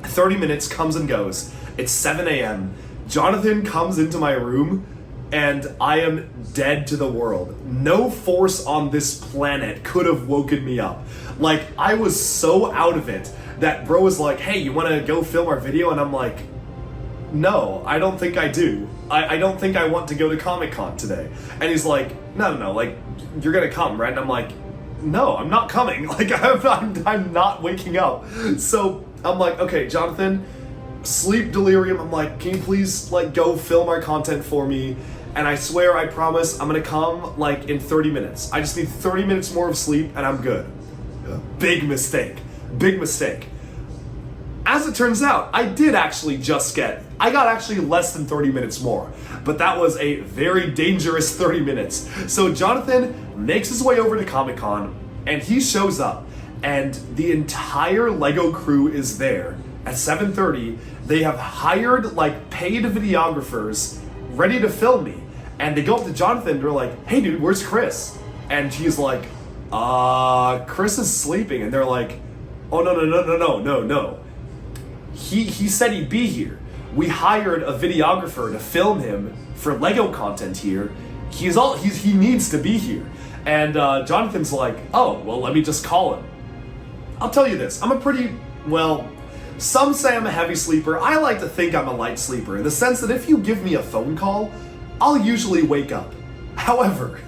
30 minutes comes and goes. It's 7 a.m. Jonathan comes into my room, and I am dead to the world. No force on this planet could have woken me up. Like, I was so out of it that bro was like, hey, you want to go film our video? And I'm like, no, I don't think I do. I don't think I want to go to Comic-Con today. And he's like, no, like, you're gonna come, right? And I'm like, no, I'm not coming. Like, I'm not waking up. So I'm like, okay, Jonathan, sleep delirium. I'm like, can you please, like, go film our content for me? And I swear, I promise, I'm gonna come, like, in 30 minutes. I just need 30 minutes more of sleep, and I'm good. Big mistake. Big mistake. As it turns out, I got actually less than 30 minutes more, but that was a very dangerous 30 minutes. So Jonathan makes his way over to Comic-Con, and he shows up, and the entire Lego crew is there. At 7:30, they have hired, like, paid videographers ready to film me, and they go up to Jonathan, and they're like, hey dude, where's Chris? And he's like, Chris is sleeping, and they're like, oh, no. He said he'd be here. We hired a videographer to film him for Lego content here. He needs to be here. And Jonathan's like, oh, well, let me just call him. I'll tell you this, some say I'm a heavy sleeper. I like to think I'm a light sleeper in the sense that if you give me a phone call, I'll usually wake up. However,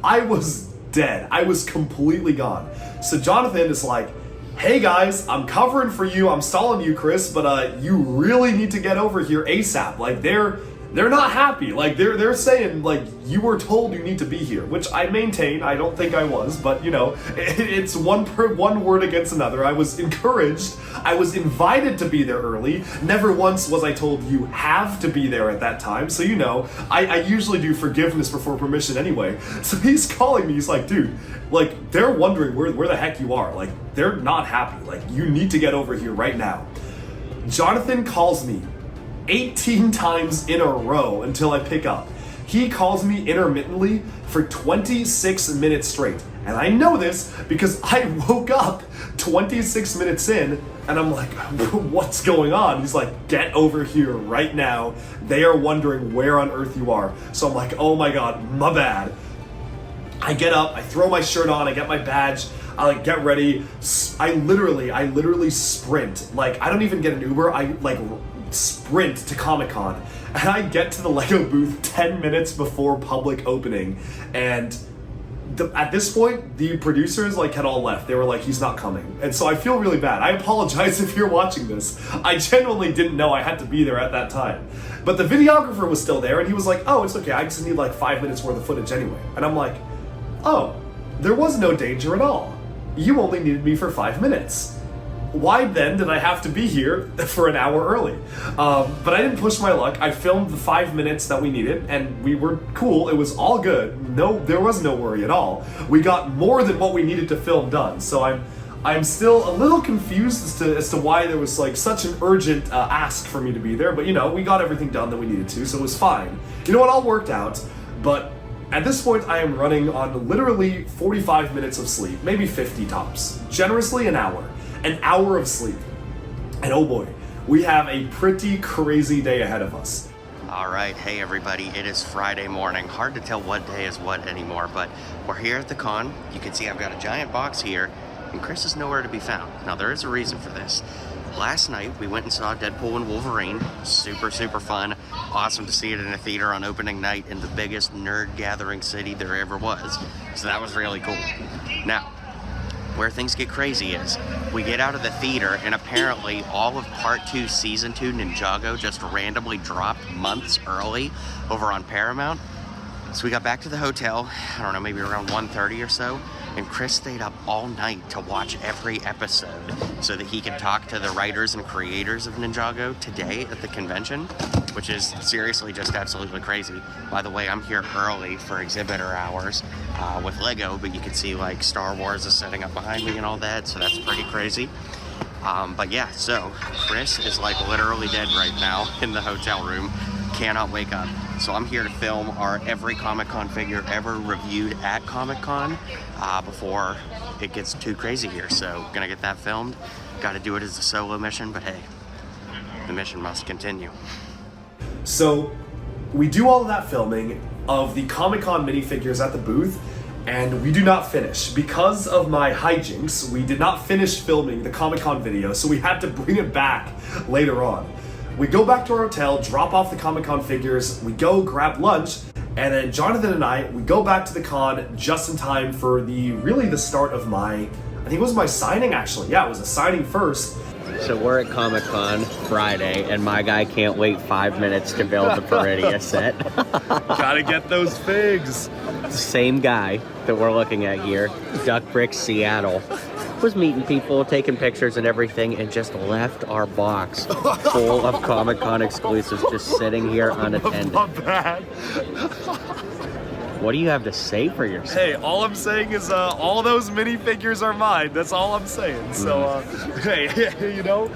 I was dead. I was completely gone. So Jonathan is like, hey guys, I'm covering for you. I'm stalling you, Chris, but you really need to get over here ASAP. Like, they're not happy. Like, they're saying, like, you were told you need to be here, which I maintain. I don't think I was, but it's one word against another. I was encouraged. I was invited to be there early. Never once was I told you have to be there at that time. So I usually do forgiveness before permission anyway. So he's calling me. He's like, dude, like, they're wondering where the heck you are. Like, they're not happy. Like, you need to get over here right now. Jonathan calls me 18 times in a row until I pick up. He calls me intermittently for 26 minutes straight. And I know this because I woke up 26 minutes in and I'm like, what's going on? He's like, get over here right now. They are wondering where on earth you are. So I'm like, oh my God, my bad. I get up, I throw my shirt on, I get my badge, I like get ready. I literally sprint. Like, I don't even get an Uber. I like sprint to Comic-Con, and I get to the Lego booth 10 minutes before public opening, and at this point the producers like had all left. They were like, he's not coming. And so I feel really bad. I apologize if you're watching this. I genuinely didn't know I had to be there at that time, but the videographer was still there, and he was like, oh, it's okay, I just need like 5 minutes worth of footage anyway. And I'm like, oh, there was no danger at all. You only needed me for 5 minutes. why then did I have to be here for an hour early? But I didn't push my luck. I filmed the 5 minutes that we needed, and we were cool. It was all good. No, there was no worry at all. We got more than what we needed to film done. So I'm still a little confused as to why there was like such an urgent ask for me to be there. But you know, we got everything done that we needed to, so it was fine. You know, it all worked out. But at this point, I am running on literally 45 minutes of sleep, maybe 50 tops. Generously, an hour. An hour of sleep. And oh boy, we have a pretty crazy day ahead of us. All right, hey everybody, it is Friday morning. Hard to tell what day is what anymore, but we're here at the con. You can see I've got a giant box here, and Chris is nowhere to be found. Now, there is a reason for this. Last night, we went and saw Deadpool and Wolverine. Super, super fun. Awesome to see it in a theater on opening night in the biggest nerd gathering city there ever was. So that was really cool. Now, where things get crazy is we get out of the theater and apparently all of Part 2 Season 2 Ninjago just randomly dropped months early over on Paramount. So we got back to the hotel, I don't know, maybe around 1:30 or so, and Chris stayed up all night to watch every episode so that he could talk to the writers and creators of Ninjago today at the convention, which is seriously just absolutely crazy. By the way, I'm here early for exhibitor hours with Lego, but you can see like Star Wars is setting up behind me and all that, so that's pretty crazy. But yeah, so Chris is like literally dead right now in the hotel room, cannot wake up. So I'm here to film our every Comic-Con figure ever reviewed at Comic-Con before it gets too crazy here. So gonna get that filmed. Got to do it as a solo mission, but hey, the mission must continue. So we do all of that filming of the Comic-Con minifigures at the booth, and we do not finish. Because of my hijinks, we did not finish filming the Comic-Con video, so we had to bring it back later on. We go back to our hotel, drop off the Comic-Con figures, we go grab lunch, and then Jonathan and I, we go back to the con just in time for the start of my, I think it was my signing actually. Yeah, it was a signing first. So we're at Comic-Con Friday, and my guy can't wait 5 minutes to build the Peridia set. Gotta get those figs. Same guy that we're looking at here, Duck Brick Seattle, was meeting people, taking pictures and everything, and just left our box full of Comic-Con exclusives just sitting here unattended. Not bad. What do you have to say for yourself? Hey, all I'm saying is all those minifigures are mine. That's all I'm saying. So, hey, you know.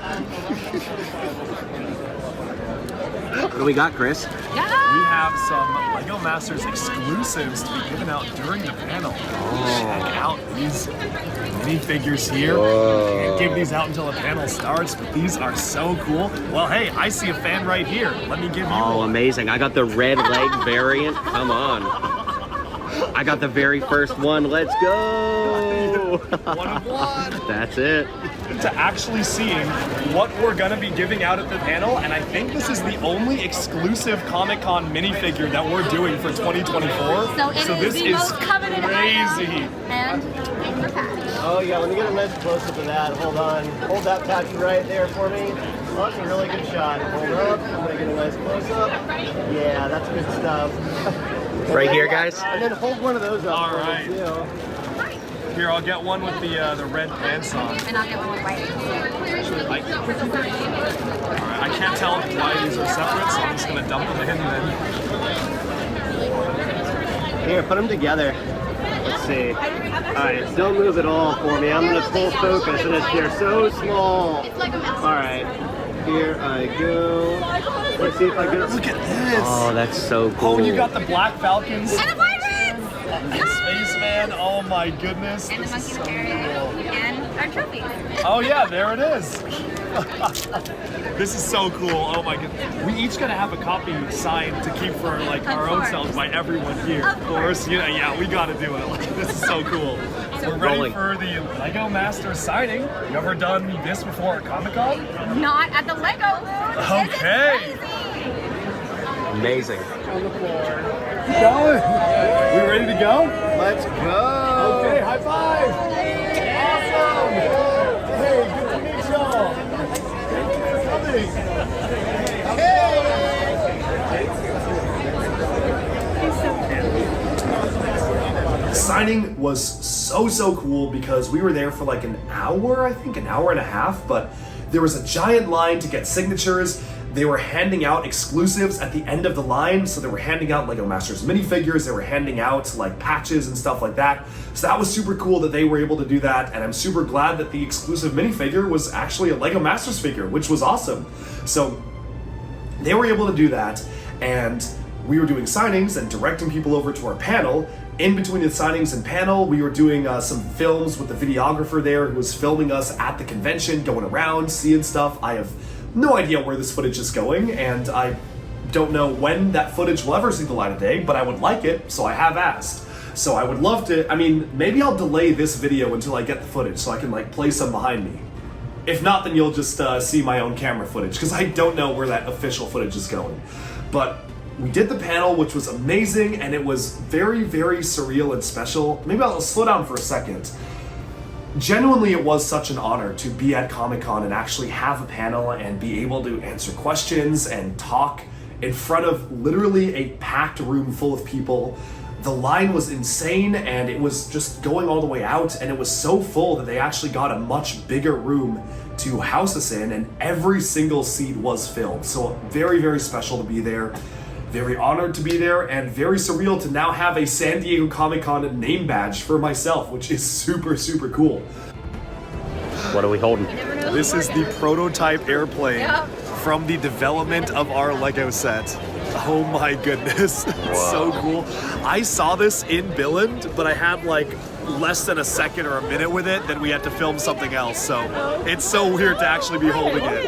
What do we got, Chris? We have some LEGO Masters exclusives to be given out during the panel. Check out these minifigures here. Can't give these out until the panel starts, but these are so cool. Well, hey, I see a fan right here. Let me give you one. Amazing. I got the red leg variant. Come on. I got the very first one. Let's go. One of one. That's it. To actually seeing what we're gonna be giving out at the panel, and I think this is the only exclusive Comic-Con minifigure that we're doing for 2024. So this is the most coveted item and the patch. Oh yeah, let me get a nice close-up of that. Hold on. Hold that patch right there for me. Oh, that's a really good shot. Hold up. I'm gonna get a nice close-up. Yeah, that's good stuff. Right here, guys. And then hold one of those up. All for right. me, too. Here, I'll get one with the red pants on. And I'll get one with white. Alright, I can't tell why these are separate, so I'm just gonna dump them in then. Here, put them together. Let's see. Alright, don't move at all for me. I'm gonna pull focus and they're so small. Alright, here I go. Let's see if I get it. Look at this! Oh, that's so cool. Oh, you got the Black Falcons. And the pirates! Spaceman, oh my goodness. And the This is monkey so cool. and our trophies. Oh yeah, there it is. This is so cool. Oh my god. We each gotta have a copy signed to keep for like our own selves by everyone here. Of course. Yeah, we gotta do it. Like, this is so cool. We're ready for the LEGO Masters signing. You ever done this before at Comic-Con? Not at the Lego booth. Okay. This is crazy. Amazing. On the floor. Going. We ready to go? Let's go. Okay, high five. Awesome. Hey, good to meet y'all. Thank you for coming. Hey. signing was so cool because we were there for like an hour, I think an hour and a half, but there was a giant line to get signatures. They were handing out exclusives at the end of the line, so they were handing out Lego Masters minifigures, they were handing out like patches and stuff like that. So that was super cool that they were able to do that, and I'm super glad that the exclusive minifigure was actually a Lego Masters figure, which was awesome. So they were able to do that, and we were doing signings and directing people over to our panel. In between the signings and panel, we were doing some films with the videographer there who was filming us at the convention, going around, seeing stuff. I have no idea where this footage is going, and I don't know when that footage will ever see the light of day, but I would like it, so I have asked. So I would love to, I mean, maybe I'll delay this video until I get the footage so I can like play some behind me. If not, then you'll just see my own camera footage, because I don't know where that official footage is going. But we did the panel, which was amazing, and it was very surreal and special. Maybe I'll slow down for a second. Genuinely, it was such an honor to be at Comic-Con and actually have a panel and be able to answer questions and talk in front of literally a packed room full of people. The line was insane, and it was just going all the way out, and it was so full that they actually got a much bigger room to house us in, and every single seat was filled. So very special to be there. Very honored to be there, and very surreal to now have a San Diego Comic-Con name badge for myself, which is super cool. What are we holding? This is the prototype airplane from the development of our Lego set. Oh my goodness, it's so cool. I saw this in Billund, but I had like less than a second or a minute with it, then we had to film something else, so it's so weird to actually be holding it.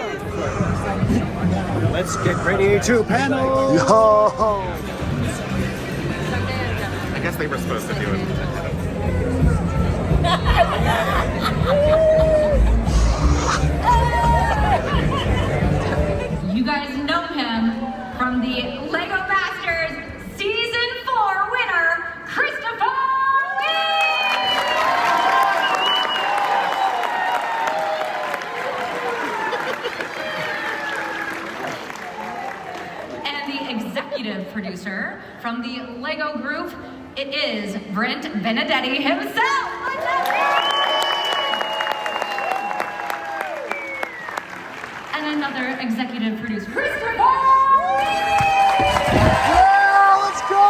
Let's get ready to panel! Yo! I guess they were supposed to do it. You guys know him from the Lego Masters Season 4 winner, Christopher and the executive producer from the Lego Group, it is Brent Benedetti himself. And another executive producer, Christopher! Yeah, let's go!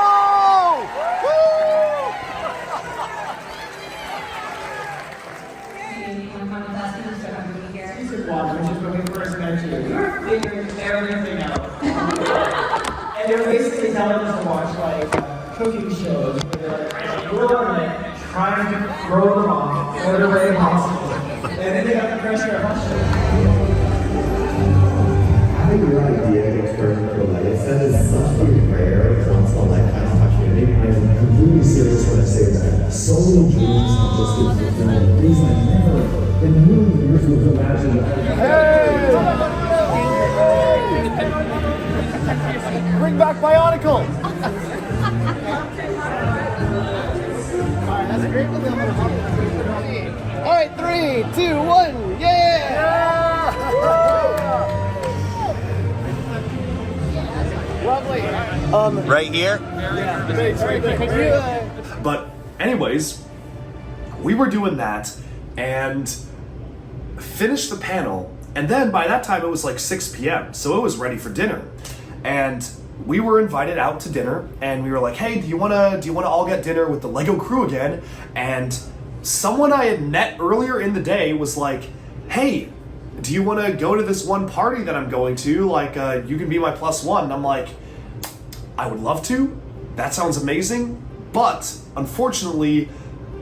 Woo! Season 1, which is when we first met you, we were figuring everything out. And they're basically telling us to watch like cooking shows where they're like, you're on it, trying to grow them off in every way possible. And then they got the pressure of us. Having your idea of experiment for Lego set is such a rare, once in a lifetime opportunity. I am completely serious when I say that. So many dreams have just been fulfilled. Things I never in a million years would have imagined. Bring back Bionicle! Alright, that's a great one. Alright, 3, 2, 1, yeah! Lovely. Right here? But anyways, we were doing that and finished the panel, and then by that time it was like 6 p.m. so it was ready for dinner, and we were invited out to dinner, and we were like, hey, do you wanna all get dinner with the Lego crew again? And someone I had met earlier in the day was like, hey, do you want to go to this one party that I'm going to? Like, you can be my +1. And I'm like, I would love to. That sounds amazing. But unfortunately,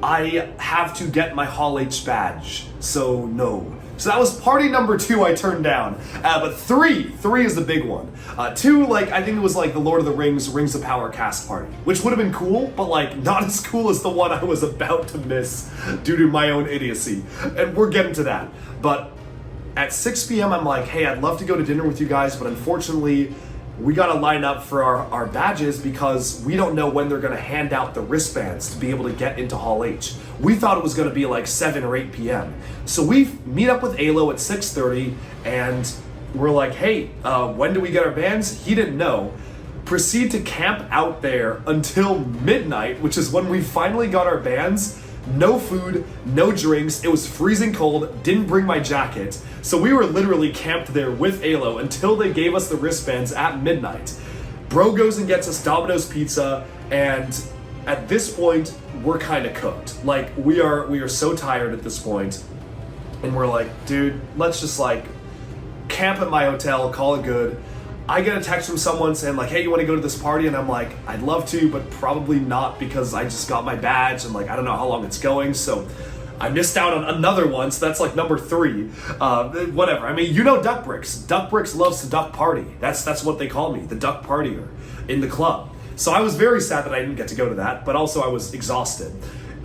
I have to get my Hall H badge. So no. So that was party number 2 I turned down. But 3 is the big one. 2, like, I think it was like the Lord of the Rings of Power cast party, which would have been cool, but like not as cool as the one I was about to miss due to my own idiocy. And we're getting to that. But at 6 p.m. I'm like, hey, I'd love to go to dinner with you guys, but unfortunately, we gotta line up for our badges because we don't know when they're gonna hand out the wristbands to be able to get into Hall H. We thought it was gonna be like 7 or 8 p.m. So we meet up with Alo at 6:30, and we're like, hey, when do we get our bands? He didn't know. proceed to camp out there until midnight, which is when we finally got our bands. No food, no drinks, it was freezing cold, didn't bring my jacket. So we were literally camped there with Alo until they gave us the wristbands at midnight. Bro goes and gets us Domino's pizza, and at this point, we're kind of cooked. Like, we are so tired at this point, and we're like, dude, let's just like camp at my hotel, call it good. I get a text from someone saying like, hey, you want to go to this party? And I'm like, I'd love to, but probably not because I just got my badge and like, I don't know how long it's going. So I missed out on another one. So that's like number 3. Whatever. I mean, you know Duck Bricks. Duck Bricks loves to duck party. That's what they call me, the duck partier in the club. So I was very sad that I didn't get to go to that, but also I was exhausted.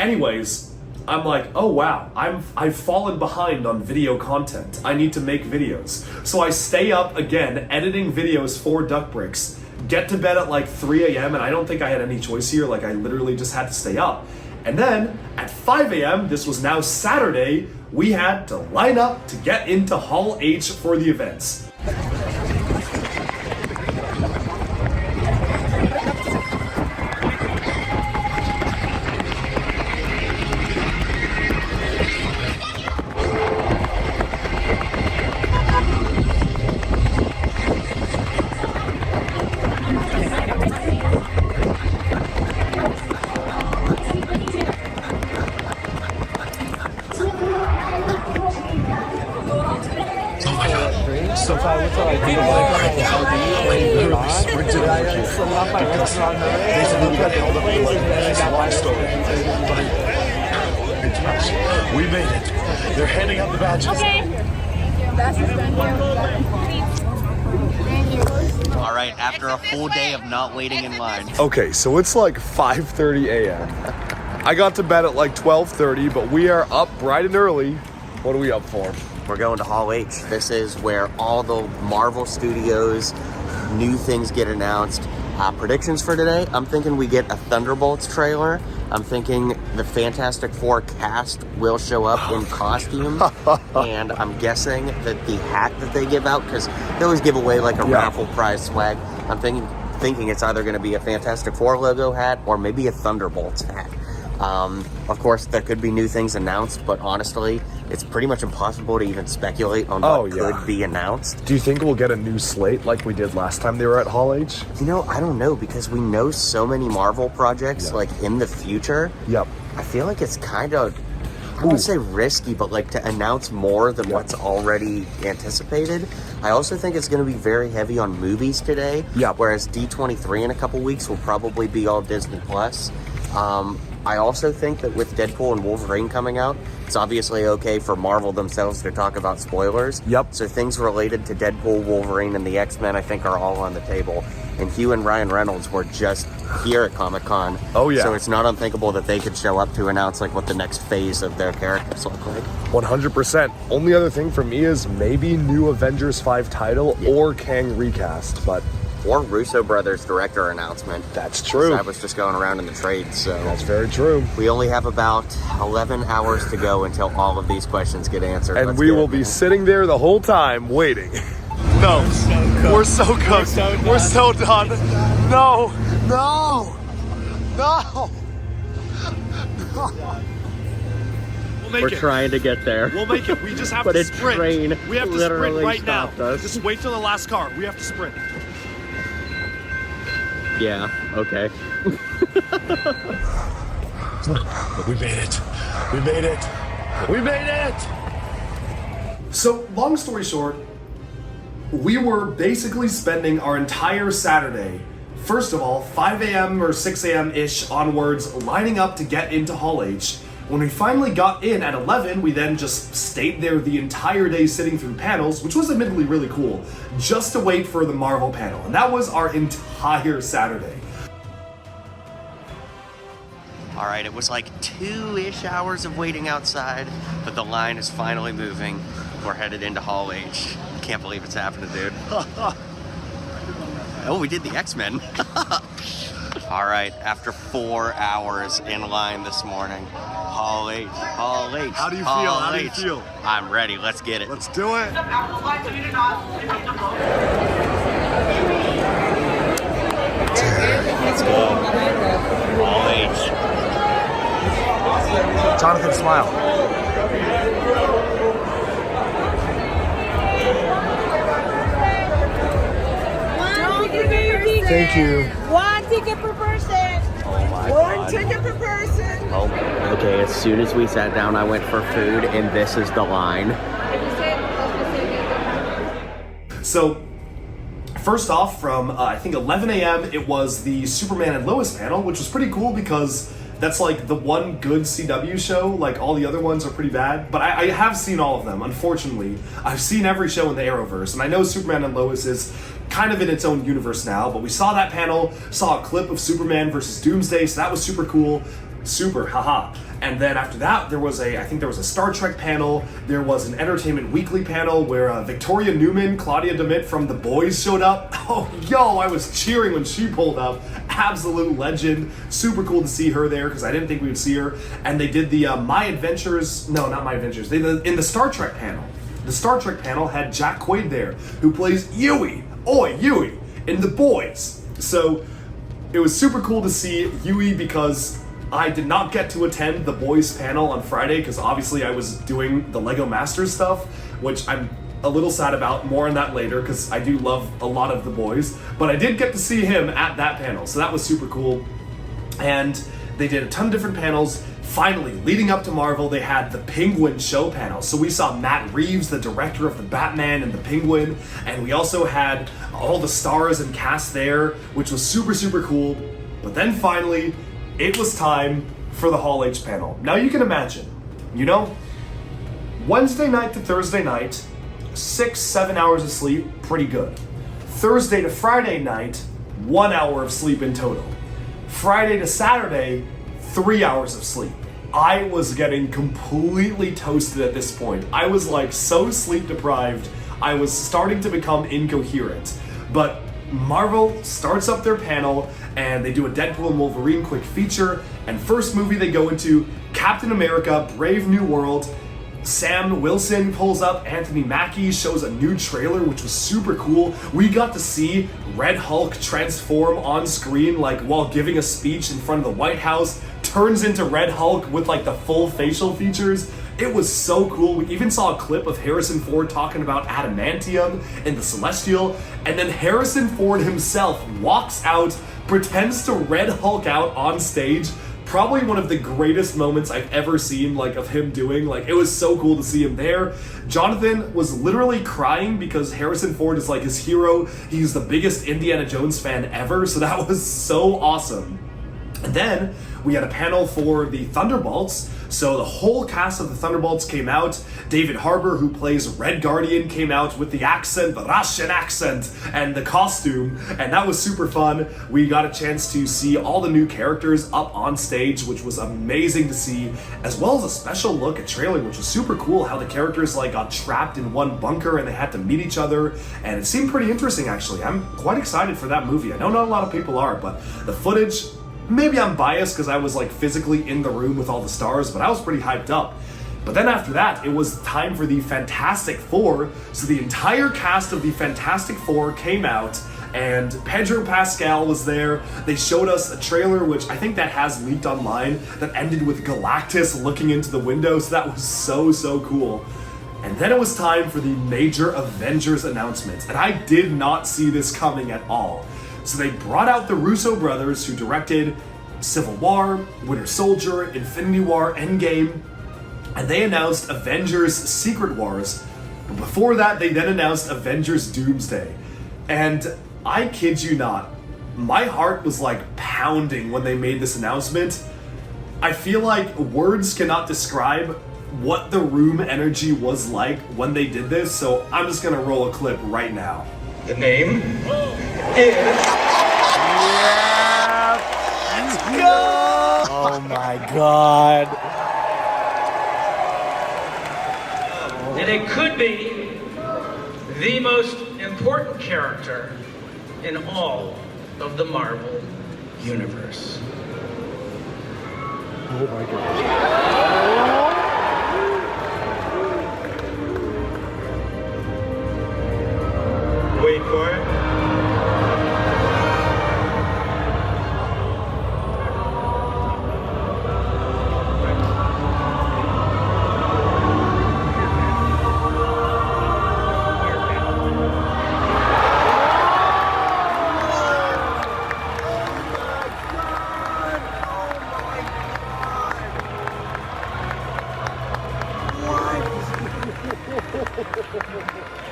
Anyways, I'm like, oh wow, I've fallen behind on video content. I need to make videos. So I stay up again, editing videos for Duck Bricks, get to bed at like 3 a.m. and I don't think I had any choice here, like I literally just had to stay up. And then at 5 a.m., this was now Saturday, we had to line up to get into Hall H for the events. We made it. They're handing out the badges. Okay. That's just done here. All right, after a full day of not waiting in line. Okay, so it's like 5:30 a.m. I got to bed at like 12:30, but we are up bright and early. What are we up for? We're going to Hall H. This is where all the Marvel Studios new things get announced. Predictions for today, I'm thinking we get a Thunderbolts trailer. I'm thinking the Fantastic Four cast will show up in costume. And I'm guessing that the hat that they give out, because they always give away like a raffle prize swag, I'm thinking it's either going to be a Fantastic Four logo hat or maybe a Thunderbolts hat. Of course, there could be new things announced, but honestly, it's pretty much impossible to even speculate on what could be announced. Do you think we'll get a new slate like we did last time they were at Hall H? You know, I don't know, because we know so many Marvel projects, like, in the future. Yep. I feel like it's kind of, I wouldn't say risky, but, like, to announce more than what's already anticipated. I also think it's going to be very heavy on movies today. Yep. Whereas D23 in a couple weeks will probably be all Disney+. I also think that with Deadpool and Wolverine coming out, it's obviously okay for Marvel themselves to talk about spoilers. Yep. So things related to Deadpool, Wolverine, and the X-Men, I think, are all on the table. And Hugh and Ryan Reynolds were just here at Comic-Con. Oh, yeah. So it's not unthinkable that they could show up to announce, like, what the next phase of their characters look like. 100%. Only other thing for me is maybe new Avengers 5 title or Kang recast, but... Or Russo Brothers director announcement. That's true. I was just going around in the trades, so... That's very true. We only have about 11 hours to go until all of these questions get answered. And we will be sitting there the whole time waiting. No. We're so cooked. We're so done. No. No. No. We're trying to get there. We'll make it. We just have but to a sprint. Train We have to sprint literally right now. us. Just wait till the last car. We have to sprint. Yeah, okay. We made it. We made it. We made it. So, long story short, we were basically spending our entire Saturday, first of all, 5 a.m. or 6 a.m.-ish onwards, lining up to get into Hall H. When we finally got in at 11, we then just stayed there the entire day sitting through panels, which was admittedly really cool, just to wait for the Marvel panel. And that was our entire Saturday. All right, it was like 2-ish hours of waiting outside, but the line is finally moving. We're headed into Hall H. Can't believe it's happening, dude. Oh, we did the X-Men. All right, after 4 hours in line this morning, Hall H, Hall H. How do you feel? How do you feel? I'm ready. Let's get it. Let's do it. Let's go. All H. Jonathan, smile. Thank you. One ticket per person. Oh my One God. ticket per person. Oh my God. Okay, as soon as we sat down, I went for food, and this is the line. So, first off, from I think 11 a.m., it was the Superman and Lois panel, which was pretty cool because that's like the one good CW show. Like all the other ones are pretty bad, but I have seen all of them. Unfortunately, I've seen every show in the Arrowverse, and I know Superman and Lois is kind of in its own universe now. But we saw that panel, saw a clip of Superman versus Doomsday, so that was super cool. Super, haha. And then after that, I think there was a Star Trek panel. There was an Entertainment Weekly panel where Victoria Newman, Claudia DeMitt from The Boys showed up. Oh, yo, I was cheering when she pulled up. Absolute legend. Super cool to see her there because I didn't think we would see her. And they did the My Adventures, no, not My Adventures. They did in the Star Trek panel. The Star Trek panel had Jack Quaid there, who plays Yui, Yui, in The Boys. So it was super cool to see Yui because I did not get to attend the Boys panel on Friday because obviously I was doing the Lego Masters stuff, which I'm a little sad about. More on that later because I do love a lot of the Boys, but I did get to see him at that panel, so that was super cool. And they did a ton of different panels. Finally, leading up to Marvel, they had the Penguin show panel. So we saw Matt Reeves, the director of the Batman and the Penguin, and we also had all the stars and cast there, which was super, super cool. But then finally, it was time for the Hall H panel. Now you can imagine, Wednesday night to Thursday night, 6-7 hours of sleep, pretty good. Thursday to Friday night, 1 hour of sleep in total. Friday to Saturday, 3 hours of sleep. I was getting completely toasted at this point. I was like so sleep deprived, I was starting to become incoherent. But Marvel starts up their panel and they do a Deadpool and Wolverine quick feature, and first movie they go into, Captain America, Brave New World. Sam Wilson pulls up, Anthony Mackie shows a new trailer which was super cool. We got to see Red Hulk transform on screen like while giving a speech in front of the White House, turns into Red Hulk with like the full facial features. It was so cool. We even saw a clip of Harrison Ford talking about adamantium in The Celestial, and then Harrison Ford himself walks out, pretends to Red Hulk out on stage. Probably one of the greatest moments I've ever seen, like, of him doing. Like, it was so cool to see him there. Jonathan was literally crying because Harrison Ford is like his hero. He's the biggest Indiana Jones fan ever, so that was so awesome. And then we had a panel for the Thunderbolts. So the whole cast of the Thunderbolts came out. David Harbour, who plays Red Guardian, came out with the accent, the Russian accent, and the costume, and that was super fun. We got a chance to see all the new characters up on stage, which was amazing to see, as well as a special look at trailer, which was super cool, how the characters like got trapped in one bunker and they had to meet each other, and it seemed pretty interesting actually. I'm quite excited for that movie. I know not a lot of people are, but the footage, maybe I'm biased because I was like physically in the room with all the stars, but I was pretty hyped up. But then after that, it was time for the Fantastic Four. So the entire cast of the Fantastic Four came out, and Pedro Pascal was there. They showed us a trailer, which I think that has leaked online, that ended with Galactus looking into the window. So that was so cool. And then it was time for the major Avengers announcement, and I did not see this coming at all. So they brought out the Russo brothers, who directed Civil War, Winter Soldier, Infinity War, Endgame, and they announced Avengers Secret Wars. But before that, they then announced Avengers Doomsday. And I kid you not, my heart was like pounding when they made this announcement. I feel like words cannot describe what the room energy was like when they did this, so I'm just gonna roll a clip right now. The name is... Yeah! Let's go! Oh my god. And it could be the most important character in all of the Marvel Universe. Oh my gosh. Wait for it.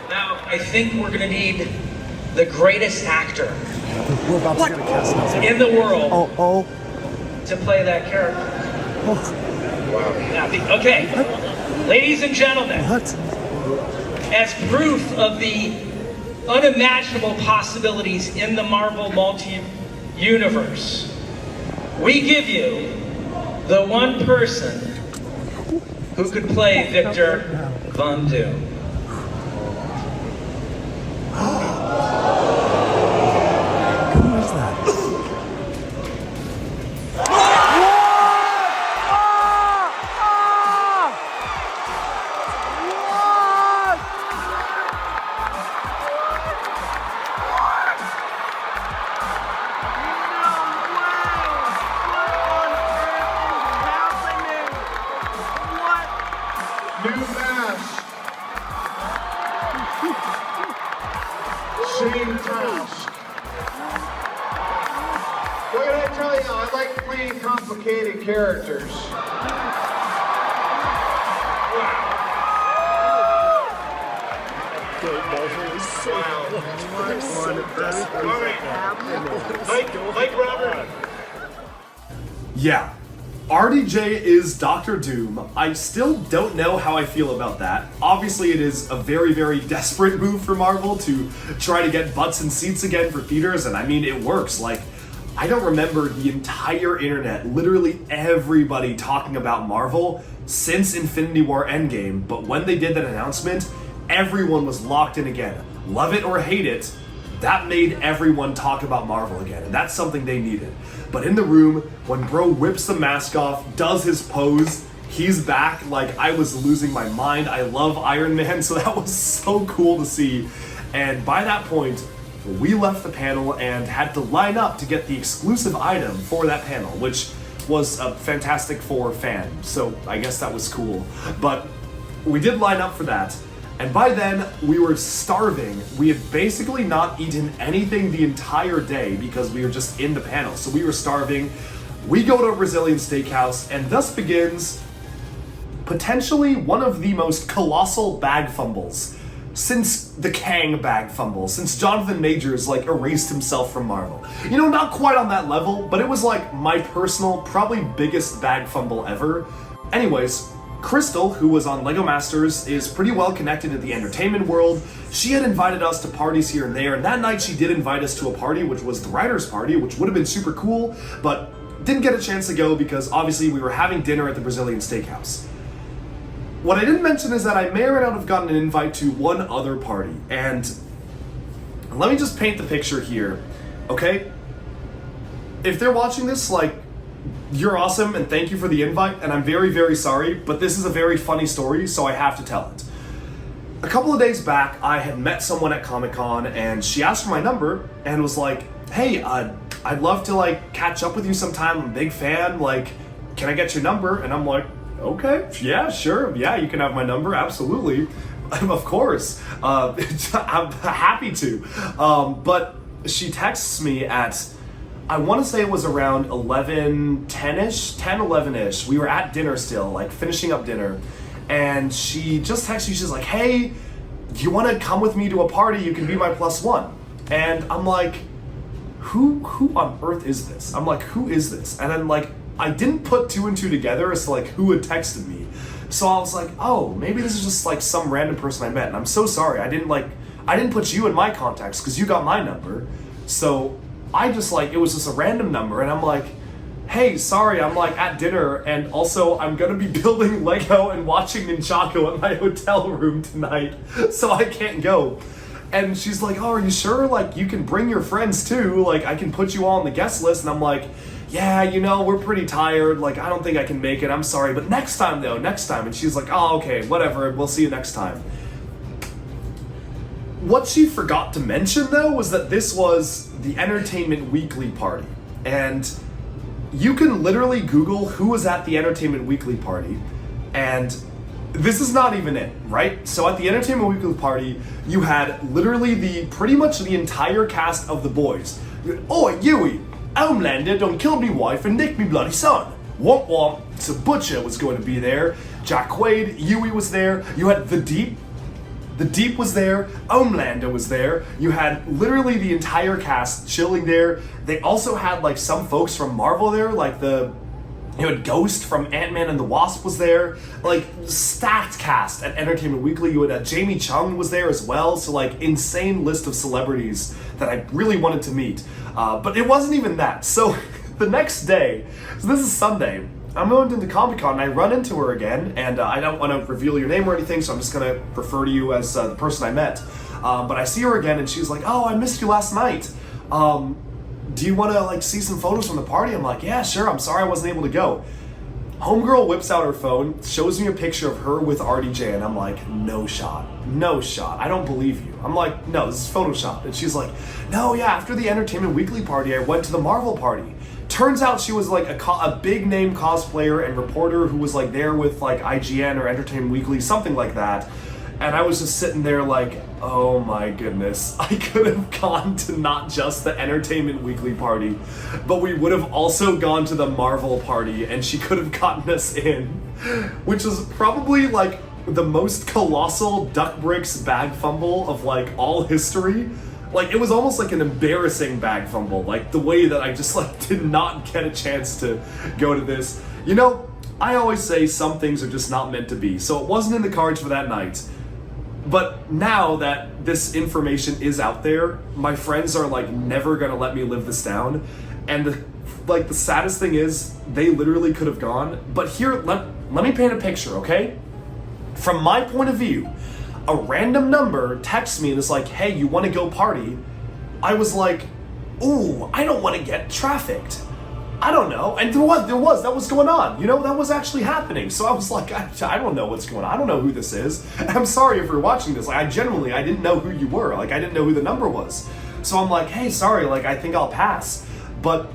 Now, I think we're gonna need the greatest actor We're about to get a cast now. in the world Oh. to play that character. Now, okay, ladies and gentlemen, What? as proof of the unimaginable possibilities in the Marvel multi-universe, we give you the one person who could play Victor Von Doom. Who is that? New mask. Same task. What can I tell you? I like playing complicated characters. Mike Robert. Yeah, RDJ is Dr. Doom. I still don't know how I feel about that. Obviously, it is a very, very desperate move for Marvel to try to get butts and seats again for theaters, and I mean, it works. Like, I don't remember the entire internet, literally everybody talking about Marvel since Infinity War Endgame, but when they did that announcement, everyone was locked in again. Love it or hate it, that made everyone talk about Marvel again, and that's something they needed. But in the room, when bro whips the mask off, does his pose, he's back, like, I was losing my mind. I love Iron Man, so that was so cool to see. And by that point, we left the panel and had to line up to get the exclusive item for that panel, which was a Fantastic Four fan, so I guess that was cool. But we did line up for that. And by then, we were starving. We had basically not eaten anything the entire day because we were just in the panel. So we were starving. We go to a Brazilian steakhouse, and thus begins potentially one of the most colossal bag fumbles since the Kang bag fumble, since Jonathan Majors, like, erased himself from Marvel. You know, not quite on that level, but it was, like, my personal, probably biggest bag fumble ever. Anyways, Crystal, who was on LEGO Masters, is pretty well connected to the entertainment world. She had invited us to parties here and there, and that night she did invite us to a party, which was the writer's party, which would have been super cool, but didn't get a chance to go because obviously we were having dinner at the Brazilian steakhouse. What I didn't mention is that I may or may not have gotten an invite to one other party, and let me just paint the picture here, okay? If they're watching this, like, you're awesome and thank you for the invite, and I'm very, very sorry, but this is a very funny story, so I have to tell it. A couple of days back, I had met someone at Comic-Con, and she asked for my number and was like, hey, I'd love to, like, catch up with you sometime. I'm a big fan. Like, can I get your number? And I'm like, okay, yeah, sure. Yeah, you can have my number. Absolutely. Of course. I'm happy to. But she texts me at, I want to say it was around 11:10ish, 10:11ish. We were at dinner still, like finishing up dinner. And she just texted me, she's like, hey, do you want to come with me to a party? You can be my +1. And I'm like, who on earth is this? I'm like, who is this? And then, like, I didn't put 2 and 2 together as to, like, who had texted me. So I was like, oh, maybe this is just, like, some random person I met. And I'm so sorry. I didn't put you in my contacts because you got my number. So I just, like, it was just a random number. And I'm like, hey, sorry, I'm, like, at dinner. And also, I'm going to be building Lego and watching Ninjago at my hotel room tonight. So I can't go. And she's like, oh, are you sure? Like, you can bring your friends too. Like, I can put you all on the guest list. And I'm like, yeah, you know, we're pretty tired. Like, I don't think I can make it. I'm sorry. But next time, though, next time. And she's like, oh, okay, whatever. We'll see you next time. What she forgot to mention, though, was that this was the Entertainment Weekly party. And you can literally Google who was at the Entertainment Weekly party. And this is not even it, right? So at the Entertainment Weekly party, you had literally pretty much the entire cast of The Boys. Oi, Yui, Homelander done killed me wife and nicked me bloody son. Womp womp. So Butcher was going to be there. Jack Quaid, Yui was there. You had The Deep, The Deep was there, Homelander was there, you had literally the entire cast chilling there. They also had like some folks from Marvel there, like you had Ghost from Ant-Man and the Wasp was there, like stacked cast at Entertainment Weekly. You had Jamie Chung was there as well, so like insane list of celebrities that I really wanted to meet. But it wasn't even that. So the next day, so this is Sunday, I'm going to the Comic-Con and I run into her again, and I don't want to reveal your name or anything, so I'm just going to refer to you as the person I met. But I see her again and she's like, oh, I missed you last night. Do you want to like see some photos from the party? I'm like, yeah, sure. I'm sorry I wasn't able to go. Homegirl whips out her phone, shows me a picture of her with RDJ, and I'm like, no shot. I don't believe you. I'm like, no, this is Photoshop. And she's like, no, yeah, after the Entertainment Weekly party, I went to the Marvel party. Turns out she was like a big name cosplayer and reporter who was like there with like IGN or Entertainment Weekly, something like that. And I was just sitting there like, oh my goodness, I could have gone to not just the Entertainment Weekly party, but we would have also gone to the Marvel party and she could have gotten us in, which is probably like the most colossal duck bricks bag fumble of like all history. Like, it was almost like an embarrassing bag fumble, like the way that I just like did not get a chance to go to this. You know, I always say some things are just not meant to be, so it wasn't in the cards for that night. But now that this information is out there, my friends are like never gonna let me live this down. And the saddest thing is, they literally could have gone. But here, let me paint a picture, okay? From my point of view, a random number texts me and is like, hey, you wanna go party? I was like, ooh, I don't wanna get trafficked. I don't know. And that was going on. You know, that was actually happening. So I was like, I don't know what's going on. I don't know who this is. And I'm sorry if you're watching this. Like, I didn't know who you were. Like, I didn't know who the number was. So I'm like, hey, sorry, like, I think I'll pass. But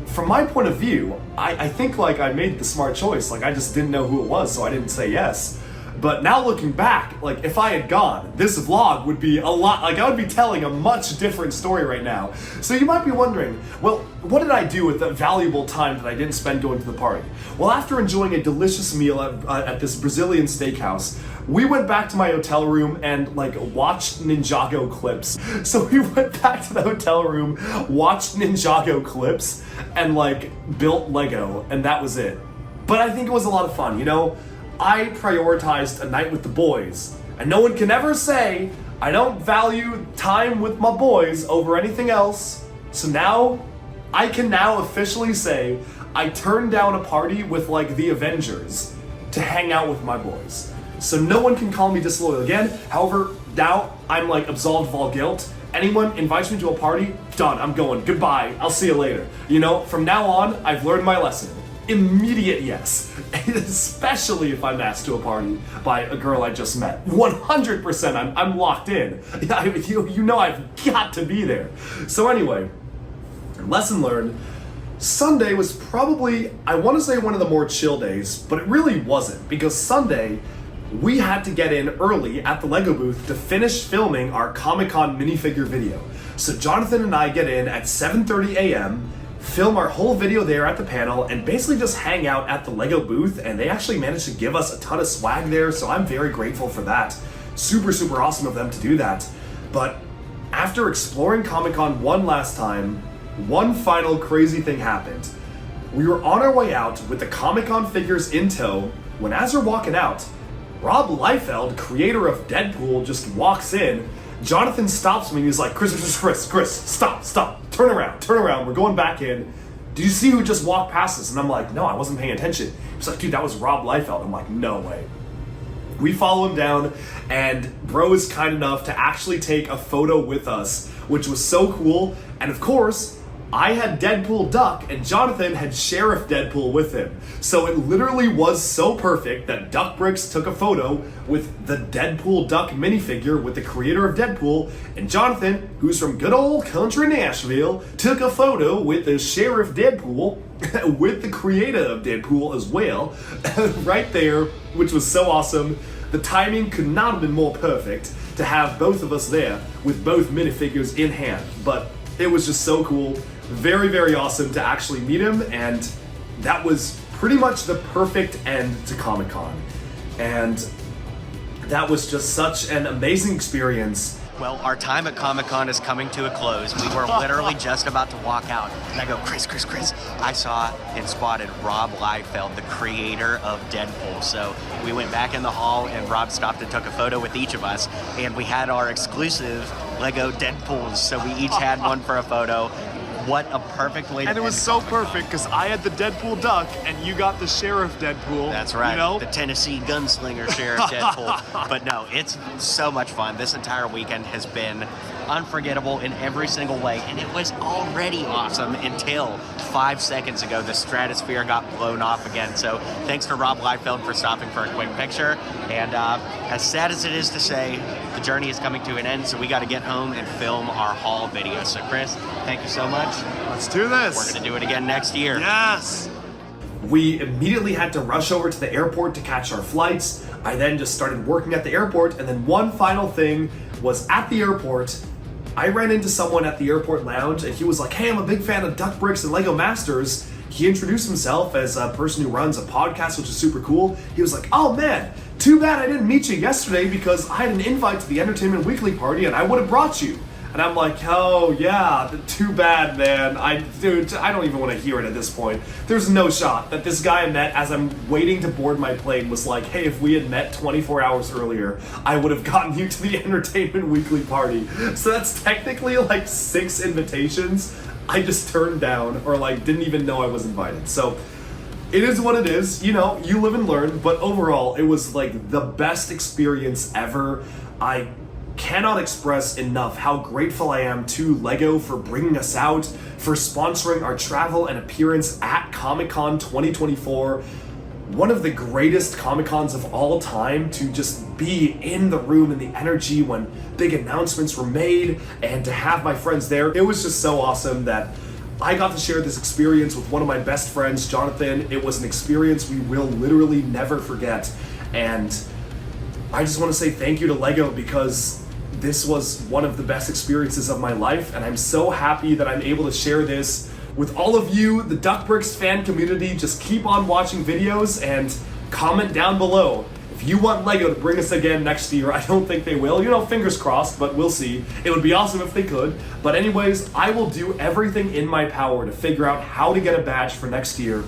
from my point of view, I think like I made the smart choice. Like, I just didn't know who it was, so I didn't say yes. But now looking back, like if I had gone, this vlog would be a lot, like I would be telling a much different story right now. So you might be wondering, well, what did I do with the valuable time that I didn't spend going to the party? Well, after enjoying a delicious meal at this Brazilian steakhouse, we went back to my hotel room and like watched Ninjago clips. So we went back to the hotel room, watched Ninjago clips, and like built Lego, and that was it. But I think it was a lot of fun, you know? I prioritized a night with the boys, and no one can ever say I don't value time with my boys over anything else. So now, I can now officially say I turned down a party with like the Avengers to hang out with my boys. So no one can call me disloyal again. However, now I'm like absolved of all guilt. Anyone invites me to a party, done, I'm going, goodbye, I'll see you later. You know, from now on, I've learned my lesson. Immediate yes, especially if I'm asked to a party by a girl I just met. 100% I'm locked in. You know I've got to be there. So anyway, lesson learned. Sunday was probably, I want to say one of the more chill days, but it really wasn't, because Sunday we had to get in early at the Lego booth to finish filming our Comic-Con minifigure video. So Jonathan and I get in at 7:30 a.m., film our whole video there at the panel, and basically just hang out at the Lego booth, and they actually managed to give us a ton of swag there, so I'm very grateful for that. Super, super awesome of them to do that. But after exploring Comic-Con one last time, one final crazy thing happened. We were on our way out with the Comic-Con figures in tow, when as we're walking out, Rob Liefeld, creator of Deadpool, just walks in. Jonathan stops me and he's like, Chris, stop, turn around, we're going back in. Did you see who just walked past us? And I'm like, no, I wasn't paying attention. He's like, dude, that was Rob Liefeld. I'm like, no way. We follow him down, and bro is kind enough to actually take a photo with us, which was so cool. And of course, I had Deadpool Duck, and Jonathan had Sheriff Deadpool with him. So it literally was so perfect that Duck Bricks took a photo with the Deadpool Duck minifigure with the creator of Deadpool, and Jonathan, who's from good old country Nashville, took a photo with the Sheriff Deadpool with the creator of Deadpool as well, right there, which was so awesome. The timing could not have been more perfect to have both of us there with both minifigures in hand, but it was just so cool. Very, very awesome to actually meet him, and that was pretty much the perfect end to Comic-Con. And that was just such an amazing experience. Well, our time at Comic-Con is coming to a close. We were literally just about to walk out. And I go, Chris, I saw and spotted Rob Liefeld, the creator of Deadpool. So we went back in the hall and Rob stopped and took a photo with each of us. And we had our exclusive Lego Deadpools. So we each had one for a photo. What a perfect way to And it was so perfect because I had the Deadpool duck and you got the Sheriff Deadpool. That's right, You know? the Tennessee gunslinger Sheriff Deadpool. But no, it's so much fun. This entire weekend has been unforgettable in every single way, and it was already awesome until 5 seconds ago the stratosphere got blown off again. So thanks to Rob Liefeld for stopping for a quick picture. And as sad as it is to say, the journey is coming to an end, so we got to get home and film our haul video. So Chris, thank you so much. Let's do this. We're going to do it again next year. Yes. We immediately had to rush over to the airport to catch our flights. I then just started working at the airport, and then one final thing was at the airport, I ran into someone at the airport lounge, and he was like, hey, I'm a big fan of Duck Bricks and Lego Masters. He introduced himself as a person who runs a podcast, which is super cool. He was like, oh man, too bad I didn't meet you yesterday because I had an invite to the Entertainment Weekly party and I would have brought you. And I'm like, oh yeah, too bad, man. Dude, I don't even want to hear it at this point. There's no shot that this guy I met as I'm waiting to board my plane was like, hey, if we had met 24 hours earlier, I would have gotten you to the Entertainment Weekly party. So that's technically like 6 invitations I just turned down or like didn't even know I was invited. So it is what it is, you know, you live and learn, but overall it was like the best experience ever. I cannot express enough how grateful I am to LEGO for bringing us out, for sponsoring our travel and appearance at Comic-Con 2024. One of the greatest Comic-Cons of all time, to just be in the room and the energy when big announcements were made and to have my friends there. It was just so awesome that I got to share this experience with one of my best friends, Jonathan. It was an experience we will literally never forget. And I just want to say thank you to LEGO because this was one of the best experiences of my life, and I'm so happy that I'm able to share this with all of you, the Duck Bricks fan community. Just keep on watching videos and comment down below. If you want LEGO to bring us again next year, I don't think they will. You know, fingers crossed, but we'll see. It would be awesome if they could. But anyways, I will do everything in my power to figure out how to get a badge for next year.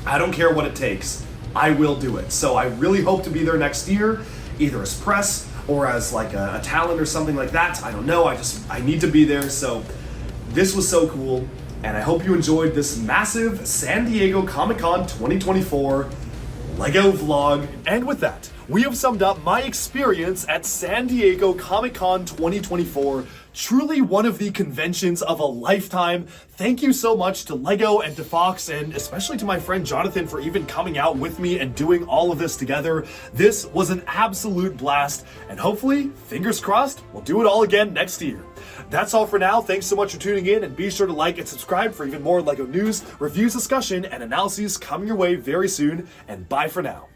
I don't care what it takes. I will do it. So I really hope to be there next year, either as press or as like a talent or something like that. I don't know, I need to be there. So this was so cool, and I hope you enjoyed this massive San Diego Comic-Con 2024 LEGO vlog. And with that, we have summed up my experience at San Diego Comic-Con 2024. Truly one of the conventions of a lifetime. Thank you so much to LEGO and to Fox, and especially to my friend Jonathan for even coming out with me and doing all of this together. This was an absolute blast, and hopefully, fingers crossed, we'll do it all again next year. That's all for now. Thanks so much for tuning in, and be sure to like and subscribe for even more LEGO news, reviews, discussion, and analyses coming your way very soon, and bye for now.